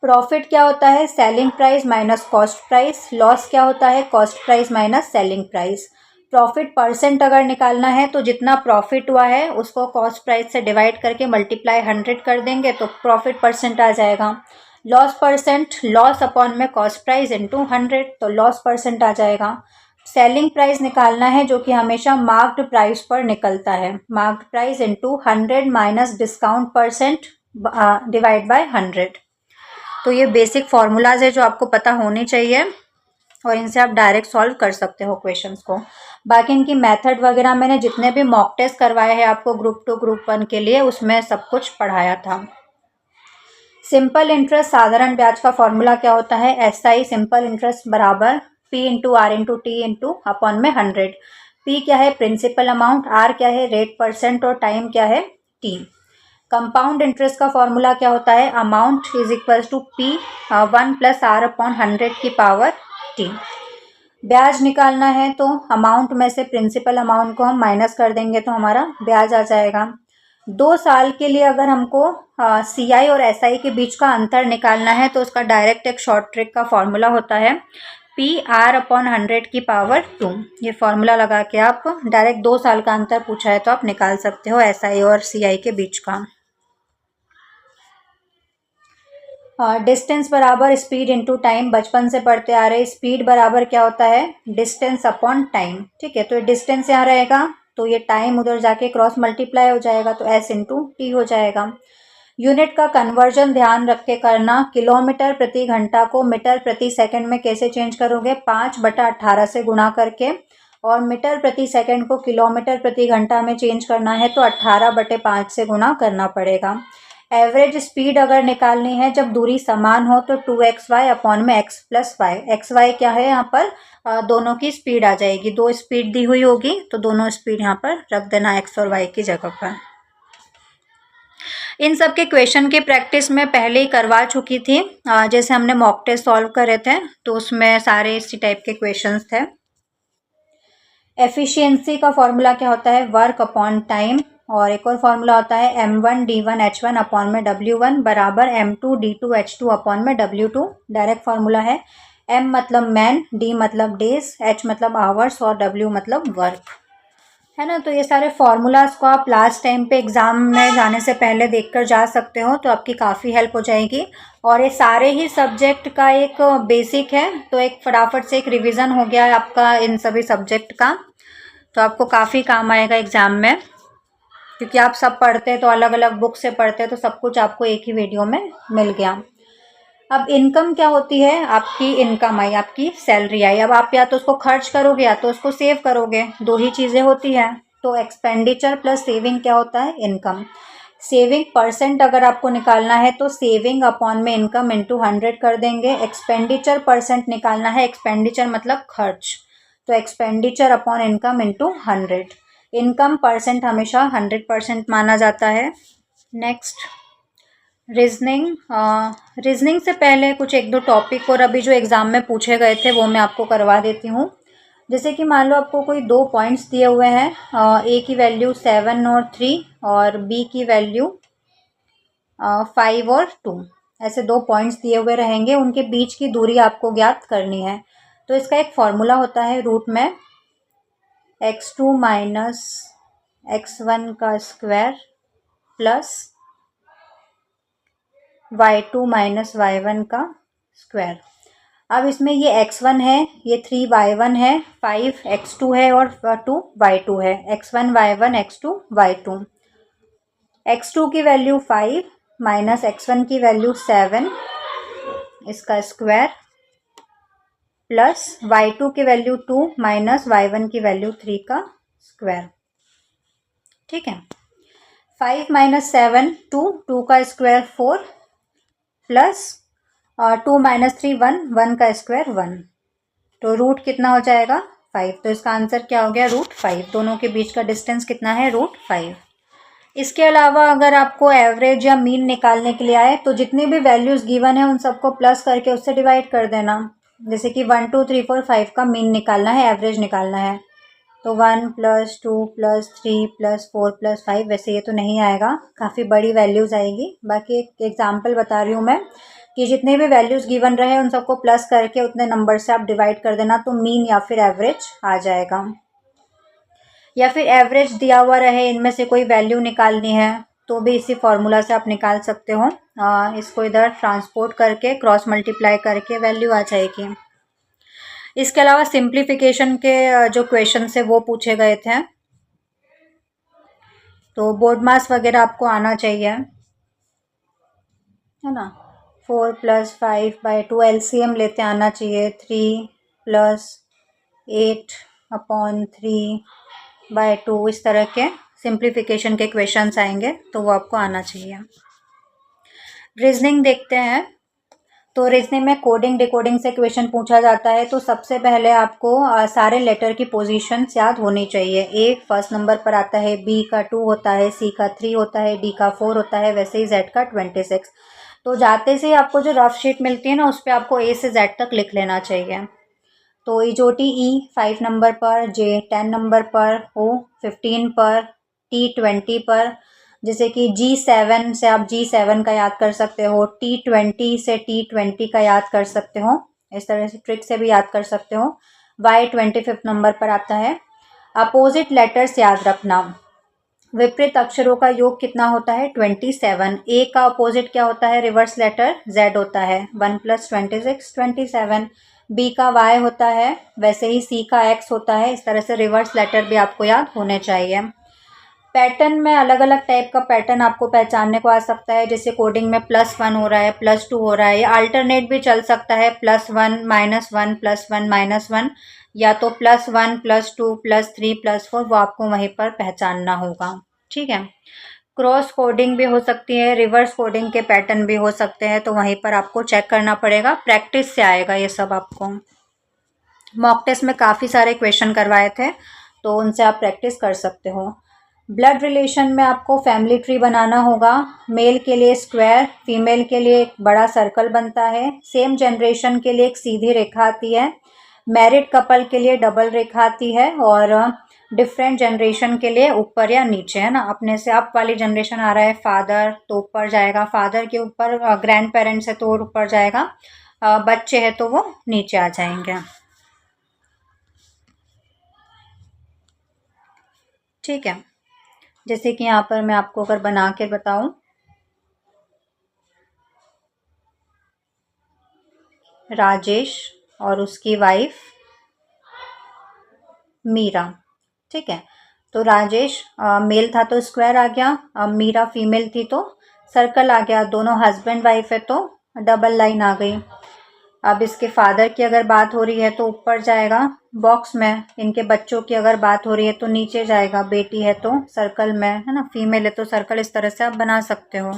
प्रॉफिट क्या होता है, selling price minus cost price. Loss क्या होता है, cost price minus selling price. Profit percent अगर निकालना है तो जितना प्रॉफिट हुआ है उसको कॉस्ट प्राइस से डिवाइड करके मल्टीप्लाई 100 कर देंगे तो प्रॉफिट परसेंट आ जाएगा। लॉस परसेंट, लॉस अपॉन में कॉस्ट प्राइस इंटू 100, तो लॉस परसेंट आ जाएगा। सेलिंग प्राइस निकालना है जो कि हमेशा मार्क्ड प्राइस पर निकलता है। Marked price into 100 minus discount percent divide by 100। तो ये बेसिक फार्मूलाज है जो आपको पता होने चाहिए और इनसे आप डायरेक्ट सॉल्व कर सकते हो क्वेश्चंस को। बाकी इनकी मेथड वगैरह मैंने जितने भी मॉक टेस्ट करवाए हैं आपको ग्रुप 2 ग्रुप 1 के लिए, उसमें सब कुछ पढ़ाया था। सिंपल इंटरेस्ट, साधारण ब्याज का फॉर्मूला क्या होता है, एसआई सिंपल इंटरेस्ट बराबर P into R into T into upon में 100। पी क्या है, प्रिंसिपल अमाउंट, आर क्या है, रेट परसेंट, और टाइम क्या है, टी। कंपाउंड इंटरेस्ट का फॉर्मूला क्या होता है, amount is equal to P 1 plus R upon 100 की पावर टी। ब्याज निकालना है तो अमाउंट में से प्रिंसिपल अमाउंट को हम माइनस कर देंगे तो हमारा ब्याज आ जाएगा। 2 साल के लिए अगर हमको सीआई और एसआई के बीच का अंतर निकालना है तो उसका डायरेक्ट एक शॉर्ट ट्रिक का फॉर्मूला होता है पी आर अपॉन 100 की पावर 2। ये फॉर्मूला लगा के आप डायरेक्ट 2 साल का अंतर पूछा है तो आप निकाल सकते हो एसआई और सीआई के बीच का। डिस्टेंस बराबर स्पीड इंटू टाइम, बचपन से पढ़ते आ रहे। स्पीड बराबर क्या होता है, डिस्टेंस अपॉन टाइम। ठीक है, तो ये डिस्टेंस यहाँ रहेगा तो ये टाइम उधर जाके क्रॉस मल्टीप्लाई हो जाएगा तो एस इंटू टी हो जाएगा। यूनिट का कन्वर्जन ध्यान रख के करना। किलोमीटर प्रति घंटा को मीटर प्रति सेकंड में कैसे चेंज करोगे, 5/18 से गुणा करके, और मीटर प्रति सेकंड को किलोमीटर प्रति घंटा में चेंज करना है तो 18/5 से गुणा करना पड़ेगा। एवरेज स्पीड अगर निकालनी है जब दूरी समान हो तो 2xy अपॉन में x plus Y. X Y क्या है यहाँ पर, दोनों की स्पीड आ जाएगी। 2 स्पीड दी हुई होगी तो दोनों स्पीड यहाँ पर रख देना x और y की जगह पर। इन सब के क्वेश्चन की प्रैक्टिस में पहले ही करवा चुकी थी, जैसे हमने मॉक टेस्ट सॉल्व करे थे तो उसमें सारे इसी टाइप के क्वेश्चंस थे। एफिशिएंसी का फॉर्मूला क्या होता है, वर्क अपॉन टाइम, और एक और फॉर्मूला होता है m1d1h1 अपॉन में w1 बराबर m2d2h2 अपॉन में w2। डायरेक्ट फॉर्मूला है। m मतलब मैन, d मतलब डेज, h मतलब आवर्स और w मतलब वर्क, है ना। तो ये सारे फार्मूलाज को आप लास्ट टाइम पे एग्ज़ाम में जाने से पहले देखकर जा सकते हो, तो आपकी काफ़ी हेल्प हो जाएगी। और ये सारे ही सब्जेक्ट का एक बेसिक है, तो एक फटाफट से एक रिवीजन हो गया है आपका इन सभी सब्जेक्ट का, तो आपको काफ़ी काम आएगा एग्ज़ाम में, क्योंकि आप सब पढ़ते हैं तो अलग अलग बुक से पढ़ते हैं, तो सब कुछ आपको एक ही वीडियो में मिल गया। अब इनकम क्या होती है, आपकी इनकम आई, आपकी सैलरी आई। अब आप या तो उसको खर्च करोगे या तो उसको सेव करोगे, दो ही चीज़ें होती हैं। तो एक्सपेंडिचर प्लस सेविंग क्या होता है, इनकम। सेविंग परसेंट अगर आपको निकालना है तो सेविंग अपॉन में इनकम इंटू 100 कर देंगे। एक्सपेंडिचर परसेंट निकालना है, एक्सपेंडिचर मतलब खर्च, तो expenditure upon income into 100। Income percent हमेशा 100% माना जाता है। Next reasoning. रीजनिंग से पहले कुछ एक दो टॉपिक और अभी जो एग्ज़ाम में पूछे गए थे वो मैं आपको करवा देती हूँ। जैसे कि मान लो आपको कोई दो पॉइंट्स दिए हुए हैं, ए की वैल्यू 7 और 3 और बी की वैल्यू 5 और 2, ऐसे दो पॉइंट्स दिए हुए रहेंगे, उनके बीच की दूरी आपको ज्ञात करनी है। तो इसका एक फॉर्मूला होता है रूट में x2 माइनस x1 का square plus y2 minus y1 का स्क्वायर। अब इसमें ये x1 है, ये 3y1 है, 5x2 है और 2y2 है। x1 y1 x2 y2। x2 की वैल्यू 5 माइनस x1 की वैल्यू 7 इसका स्क्वायर प्लस y2 की वैल्यू 2 माइनस y1 की वैल्यू 3 का स्क्वायर। ठीक है। 5 माइनस 7 2 का स्क्वायर 4 प्लस 2 माइनस 3 1 1 का स्क्वायर 1, तो रूट कितना हो जाएगा 5। तो इसका आंसर क्या हो गया, रूट 5। दोनों के बीच का डिस्टेंस कितना है, रूट 5। इसके अलावा अगर आपको एवरेज या मीन निकालने के लिए आए तो जितनी भी वैल्यूज़ गिवन है उन सबको प्लस करके उससे डिवाइड कर देना। जैसे कि 1 2 3 4 5 का मीन निकालना है, एवरेज निकालना है, तो 1 प्लस 2 प्लस 3 प्लस 4 प्लस 5, वैसे ये तो नहीं आएगा, काफ़ी बड़ी वैल्यूज़ आएगी। बाकी एक एग्जाम्पल बता रही हूँ मैं कि जितने भी वैल्यूज़ गिवन रहे उन सबको प्लस करके उतने नंबर से आप डिवाइड कर देना, तो मीन या फिर एवरेज आ जाएगा। या फिर एवरेज दिया हुआ रहे, इनमें से कोई वैल्यू निकालनी है तो भी इसी फॉर्मूला से आप निकाल सकते हो। इसको इधर ट्रांसपोर्ट करके क्रॉस मल्टीप्लाई करके वैल्यू आ जाएगी। इसके अलावा सिंप्लीफिकेशन के जो क्वेश्चन है वो पूछे गए थे, तो बोर्ड मास वगैरह आपको आना चाहिए, है ना। 4 प्लस 5/2 एलसीएम लेते आना चाहिए। 3 प्लस 8/3/2, इस तरह के सिंप्लीफिकेशन के क्वेश्चंस आएंगे, तो वो आपको आना चाहिए। रीजनिंग देखते हैं। तो रीजनिंग में कोडिंग डिकोडिंग से क्वेश्चन पूछा जाता है, तो सबसे पहले आपको सारे लेटर की पोजीशंस याद होनी चाहिए। ए फर्स्ट नंबर पर आता है, बी का 2 होता है, सी का 3 होता है, डी का 4 होता है, वैसे ही जेड का 26। तो जाते से आपको जो रफ शीट मिलती है ना, उस पर आपको ए से जेड तक लिख लेना चाहिए। तो इजोटी ई 5 नंबर पर, जे 10 नंबर पर, ओ 15 पर, टी 20 पर। जैसे कि G7 से आप G7 का याद कर सकते हो, T20 से T20 का याद कर सकते हो, इस तरह से ट्रिक से भी याद कर सकते हो। Y 25 नंबर पर आता है। अपोजिट लेटर्स याद रखना, विपरीत अक्षरों का योग कितना होता है, 27। ए का अपोजिट क्या होता है, रिवर्स लेटर Z होता है, 1 + 26 27। बी का Y होता है, वैसे ही सी का X होता है, इस तरह से रिवर्स लेटर भी आपको याद होने चाहिए। पैटर्न में अलग अलग टाइप का पैटर्न आपको पहचानने को आ सकता है, जैसे कोडिंग में +1 हो रहा है, +2 हो रहा है, या अल्टरनेट भी चल सकता है, +1 -1 +1 -1, या तो +1 +2 +3 +4, वो आपको वहीं पर पहचानना होगा। ठीक है। क्रॉस कोडिंग भी हो सकती है, रिवर्स कोडिंग के पैटर्न भी हो सकते हैं, तो वहीं पर आपको चेक करना पड़ेगा, प्रैक्टिस से आएगा ये सब आपको। मॉक टेस्ट में काफ़ी सारे क्वेश्चन करवाए थे, तो उनसे आप प्रैक्टिस कर सकते हो। ब्लड रिलेशन में आपको फैमिली ट्री बनाना होगा। मेल के लिए स्क्वायर, फीमेल के लिए एक बड़ा सर्कल बनता है। सेम जनरेशन के लिए एक सीधी रेखा आती है। मैरिड कपल के लिए डबल रेखा आती है, और डिफरेंट जनरेशन के लिए ऊपर या नीचे, है ना। अपने से अप वाली जनरेशन आ रहा है, फादर तो ऊपर जाएगा, फादर के ऊपर ग्रैंड पेरेंट्स है तो ऊपर जाएगा, बच्चे हैं तो वो नीचे आ जाएंगे। ठीक है। जैसे कि यहाँ पर मैं आपको अगर बना के बताऊं, राजेश और उसकी वाइफ मीरा। ठीक है, तो राजेश मेल था तो स्क्वायर आ गया, मीरा फीमेल थी तो सर्कल आ गया। दोनों हस्बैंड वाइफ है तो डबल लाइन आ गई। अब इसके फादर की अगर बात हो रही है तो ऊपर जाएगा बॉक्स में, इनके बच्चों की अगर बात हो रही है तो नीचे जाएगा, बेटी है तो सर्कल में, है ना, फीमेल है तो सर्कल। इस तरह से आप बना सकते हो।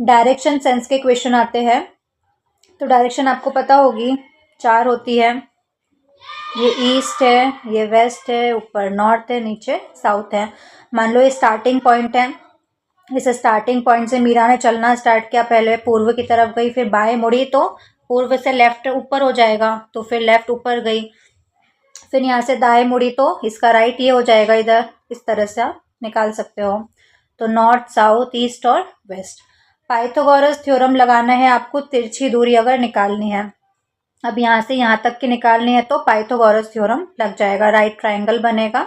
डायरेक्शन सेंस के क्वेश्चन आते हैं, तो डायरेक्शन आपको पता होगी, 4 होती है। ये ईस्ट है, ये वेस्ट है, ऊपर नॉर्थ है, नीचे साउथ है। मान लो ये स्टार्टिंग पॉइंट है, इस स्टार्टिंग पॉइंट से मीरा ने चलना स्टार्ट किया, पहले पूर्व की तरफ गई, फिर बाएं मुड़ी तो पूर्व से लेफ्ट ऊपर हो जाएगा, तो फिर लेफ्ट ऊपर गई। फिर यहाँ से दाएं मुड़ी तो इसका राइट ये हो जाएगा इधर, इस तरह से आप निकाल सकते हो। तो नॉर्थ, साउथ, ईस्ट और वेस्ट। पाइथागोरस थ्योरम लगाना है आपको, तिरछी दूरी अगर निकालनी है। अब यहाँ से यहाँ तक की निकालनी है तो पाइथागोरस थ्योरम लग जाएगा, राइट ट्राइंगल बनेगा।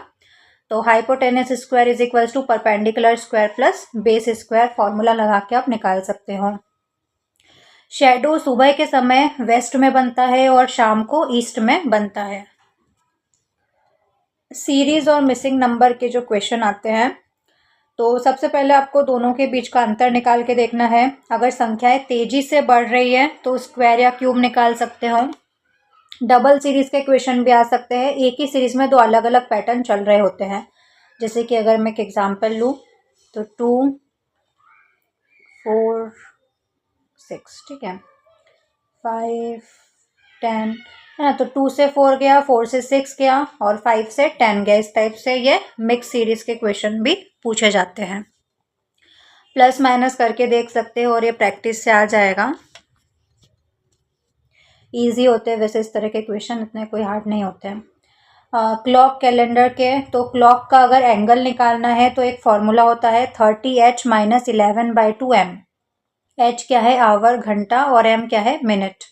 तो hypotenuse square is equals to perpendicular square plus base square, formula लगा के आप निकाल सकते हो। शेडो सुबह के समय वेस्ट में बनता है और शाम को ईस्ट में बनता है। सीरीज और मिसिंग नंबर के जो क्वेश्चन आते हैं, तो सबसे पहले आपको दोनों के बीच का अंतर निकाल के देखना है। अगर संख्याएं तेजी से बढ़ रही है तो स्क्वायर या क्यूब निकाल सकते हो। डबल सीरीज के क्वेश्चन भी आ सकते हैं, एक ही सीरीज में दो अलग अलग पैटर्न चल रहे होते हैं। जैसे कि अगर मैं एक एग्जांपल लूँ तो 2, 4, 6, ठीक है, 5, 10, है ना। तो 2 से 4 गया, 4 से 6 गया और 5 से 10 गया। इस टाइप से ये मिक्स सीरीज के क्वेश्चन भी पूछे जाते हैं। प्लस माइनस करके देख सकते हो और ये प्रैक्टिस से आ जाएगा। इजी होते हैं वैसे इस तरह के क्वेश्चन, इतने कोई हार्ड नहीं होते हैं। क्लॉक कैलेंडर के, तो क्लॉक का अगर एंगल निकालना है तो एक फॉर्मूला होता है 30h - 11/2m। h क्या है, आवर घंटा, और m क्या है, मिनट।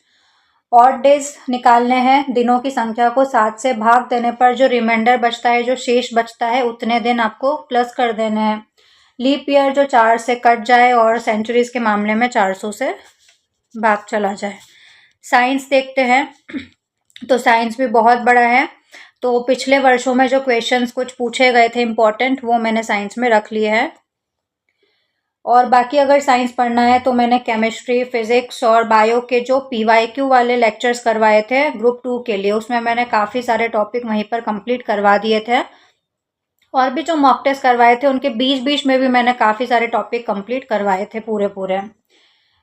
ऑड डेज निकालने हैं, दिनों की संख्या को 7 से भाग देने पर जो रिमाइंडर बचता है, जो शेष बचता है, उतने दिन आपको प्लस कर देने हैं। लीप ईयर जो 4 से कट जाए और सेंचुरीज के मामले में 400 से भाग चला जाए। साइंस देखते हैं, तो साइंस भी बहुत बड़ा है। तो पिछले वर्षों में जो क्वेश्चंस कुछ पूछे गए थे इम्पोर्टेंट, वो मैंने साइंस में रख लिए हैं। और बाकी अगर साइंस पढ़ना है तो मैंने केमिस्ट्री, फिजिक्स और बायो के जो PYQ वाले लेक्चर्स करवाए थे ग्रुप 2 के लिए, उसमें मैंने काफ़ी सारे टॉपिक वहीं पर कंप्लीट करवा दिए थे। और भी जो मॉक टेस्ट करवाए थे उनके बीच बीच में भी मैंने काफ़ी सारे टॉपिक कंप्लीट करवाए थे पूरे पूरे।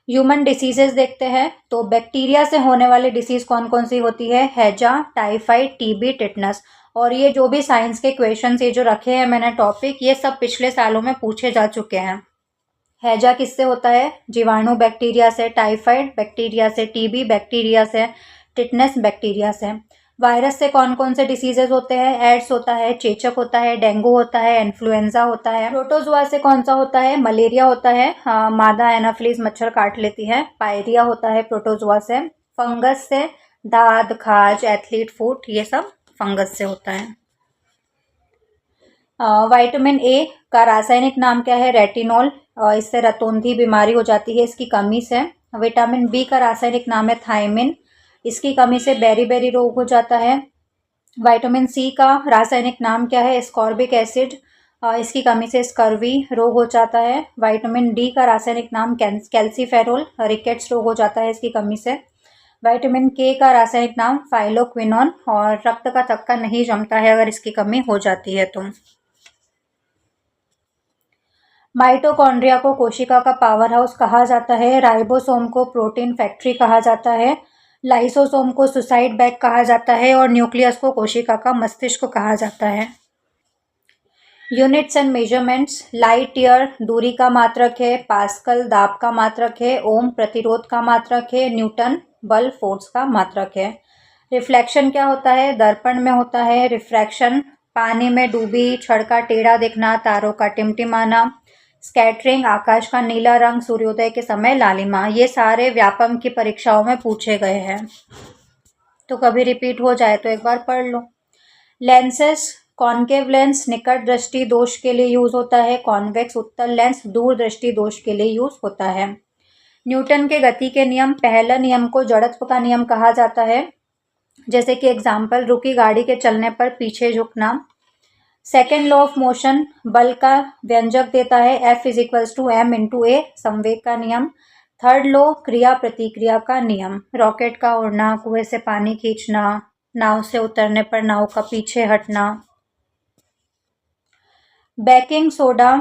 ह्यूमन डिसीजेस देखते हैं, तो बैक्टीरिया से होने वाली डिसीज कौन कौन सी होती है, हैजा, टाइफाइड, TB, टिटनस। और ये जो भी साइंस के क्वेश्चन ये जो रखे हैं मैंने टॉपिक, ये सब पिछले सालों में पूछे जा चुके हैं। हैजा किससे होता है, जीवाणु बैक्टीरिया से, टाइफाइड बैक्टीरिया से, TB बैक्टीरिया से, टिटनस बैक्टीरिया से। वायरस से कौन कौन से डिसीजेज होते हैं, एड्स होता है, चेचक होता है, डेंगू होता है, इन्फ्लुएंजा होता है। प्रोटोजुआ से कौन सा होता है, मलेरिया होता है, मादा एनाफ्लीज मच्छर काट लेती है। पायरिया होता है प्रोटोजुआ से। फंगस से दाद, खाज, एथलीट फुट, ये सब फंगस से होता है। विटामिन ए का रासायनिक नाम क्या है, रेटिनॉल। इससे रतौंधी बीमारी हो जाती है इसकी कमी से। विटामिन बी का रासायनिक नाम है थायमिन, इसकी कमी से बेरी रोग हो जाता है। विटामिन सी का रासायनिक नाम क्या है, स्कॉर्बिक एसिड, इसकी कमी से स्कर्वी रोग हो जाता है। विटामिन डी का रासायनिक नाम कैल्सीफेरोल, रिकेट्स रोग हो जाता है इसकी कमी से। विटामिन के का रासायनिक नाम फाइलोक्विनोन, और रक्त का थक्का नहीं जमता है अगर इसकी कमी हो जाती है तो। माइटोकॉन्ड्रिया को कोशिका का पावर हाउस कहा जाता है। राइबोसोम को प्रोटीन फैक्ट्री कहा जाता है। लाइसोसोम को सुसाइड बैग कहा जाता है और न्यूक्लियस को कोशिका का मस्तिष्क कहा जाता है। Units and measurements, light year दूरी का मात्रक है, पास्कल दाब का मात्रक है, ओम प्रतिरोध का मात्रक है, न्यूटन बल फोर्स का मात्रक है। रिफ्लेक्शन क्या होता है, दर्पण में होता है। रिफ्रैक्शन पानी में डूबी छड़ का टेढ़ा दिखना, तारों का टिमटिमाना। स्कैटरिंग आकाश का नीला रंग, सूर्योदय के समय लालिमा। ये सारे व्यापम की परीक्षाओं में पूछे गए हैं, तो कभी रिपीट हो जाए तो एक बार पढ़ लो। लेंसेस कॉनकेव लेंस निकट दृष्टि दोष के लिए यूज़ होता है। कॉन्वेक्स उत्तल लेंस दूर दृष्टि दोष के लिए यूज़ होता है। न्यूटन के गति के नियम, पहला नियम को जड़त्व का नियम कहा जाता है। जैसे कि एग्जाम्पल, रुकी गाड़ी के चलने पर पीछे झुकना। सेकेंड लॉ ऑफ मोशन बल का व्यंजक देता है F = m/a, संवेग का नियम। थर्ड लॉ क्रिया प्रतिक्रिया का नियम, रॉकेट का उड़ना, कुएं से पानी खींचना, नाव से उतरने पर नाव का पीछे हटना। बेकिंग सोडा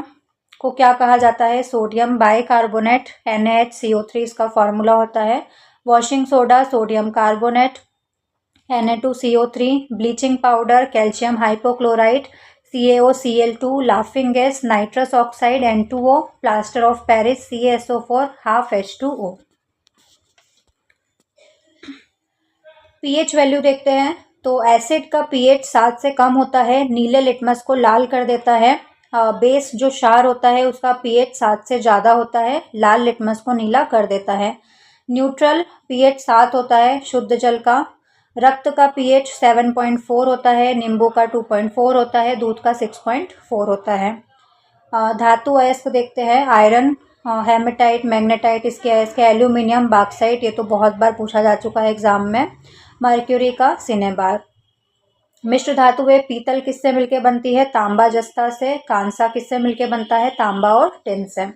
को क्या कहा जाता है? सोडियम बाइकार्बोनेट, NaHCO3 इसका फॉर्मूला होता है। Washing soda sodium carbonate, Na2CO3। Bleaching powder calcium hypochlorite, CaOCl2। Laughing gas nitrous oxide N2O। Plaster of Paris CaSO4 half H2O। PH value देखते हैं तो एसिड का पीएच 7 से कम होता है, नीले लिटमस को लाल कर देता है। बेस जो क्षार होता है उसका पीएच 7 से ज़्यादा होता है, लाल लिटमस को नीला कर देता है। न्यूट्रल पीएच 7 होता है शुद्ध जल का। रक्त का पीएच 7.4 होता है, नींबू का 2.4 होता है, दूध का 6.4 होता है। धातु अयस्क देखते हैं, आयरन, हेमेटाइट, मैग्नेटाइट इसके अयस्क, एल्यूमिनियम, बॉक्साइट, ये तो बहुत बार पूछा जा चुका है एग्जाम में। मर्क्यूरी का सिनेबार। मिश्र धातुएं, पीतल किससे मिलकर बनती है? तांबा जस्ता से। कांसा किससे मिलकर बनता है? तांबा और टिन से।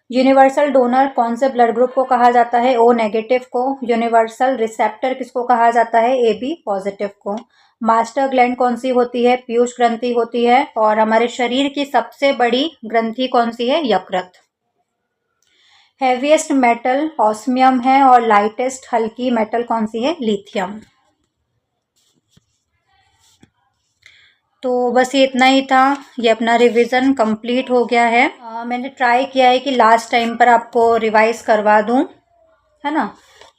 यूनिवर्सल डोनर कौन से ब्लड ग्रुप को कहा जाता है? O नेगेटिव को। यूनिवर्सल रिसेप्टर किसको कहा जाता है? AB पॉजिटिव को। मास्टर ग्लैंड कौन सी होती है? पीयूष ग्रंथि होती है। और हमारे शरीर की सबसे बड़ी ग्रंथि कौन सी है? यकृत। हैवीएस्ट मेटल ऑस्मियम है और लाइटेस्ट हल्की मेटल कौन सी है? लिथियम। तो बस ये इतना ही था, ये अपना रिवीजन कंप्लीट हो गया है। मैंने ट्राई किया है कि लास्ट टाइम पर आपको रिवाइज करवा दूं, है ना।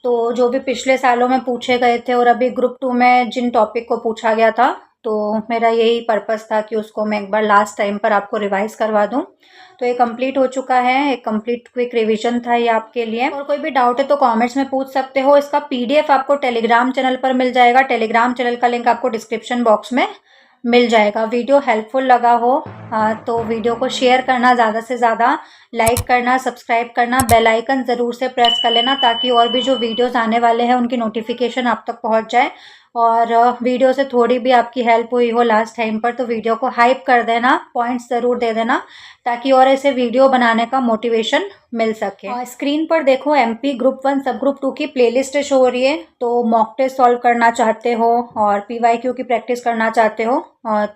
तो जो भी पिछले सालों में पूछे गए थे और अभी ग्रुप 2 में जिन टॉपिक को पूछा गया था, तो मेरा यही पर्पस था कि उसको मैं एक बार लास्ट टाइम पर आपको रिवाइज करवा दूं। तो ये कंप्लीट हो चुका है, एक कंप्लीट क्विक रिवीजन था ये आपके लिए। और कोई भी डाउट है तो कमेंट्स में पूछ सकते हो। इसका PDF आपको टेलीग्राम चैनल पर मिल जाएगा। टेलीग्राम चैनल का लिंक आपको डिस्क्रिप्शन बॉक्स में मिल जाएगा। वीडियो हेल्पफुल लगा हो तो वीडियो को शेयर करना, ज़्यादा से ज़्यादा लाइक करना, सब्सक्राइब करना, बेल आइकन ज़रूर से प्रेस कर लेना ताकि और भी जो वीडियोस आने वाले हैं उनकी नोटिफिकेशन आप तक पहुंच जाए। और वीडियो से थोड़ी भी आपकी हेल्प हुई हो लास्ट टाइम पर तो वीडियो को हाइप कर देना, पॉइंट्स ज़रूर दे देना ताकि और ऐसे वीडियो बनाने का मोटिवेशन मिल सके। और स्क्रीन पर देखो MP ग्रुप 1 सब ग्रुप 2 की प्लेलिस्ट शो हो रही है। तो मॉक टेस्ट सॉल्व करना चाहते हो और PYQ की प्रैक्टिस करना चाहते हो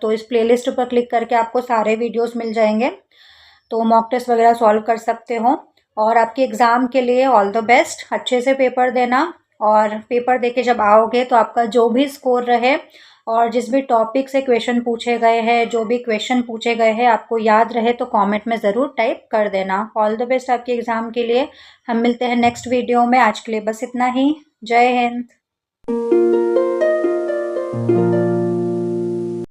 तो इस प्लेलिस्ट पर क्लिक करके आपको सारे वीडियोस मिल जाएंगे। तो मॉक टेस्ट वगैरह सॉल्व कर सकते हो। और आपके एग्ज़ाम के लिए ऑल द बेस्ट, अच्छे से पेपर देना। और पेपर देके जब आओगे तो आपका जो भी स्कोर रहे और जिस भी टॉपिक से क्वेश्चन पूछे गए हैं, जो भी क्वेश्चन पूछे गए हैं आपको याद रहे तो कमेंट में ज़रूर टाइप कर देना। ऑल द बेस्ट आपके एग्ज़ाम के लिए। हम मिलते हैं नेक्स्ट वीडियो में। आज के लिए बस इतना ही। जय हिंद।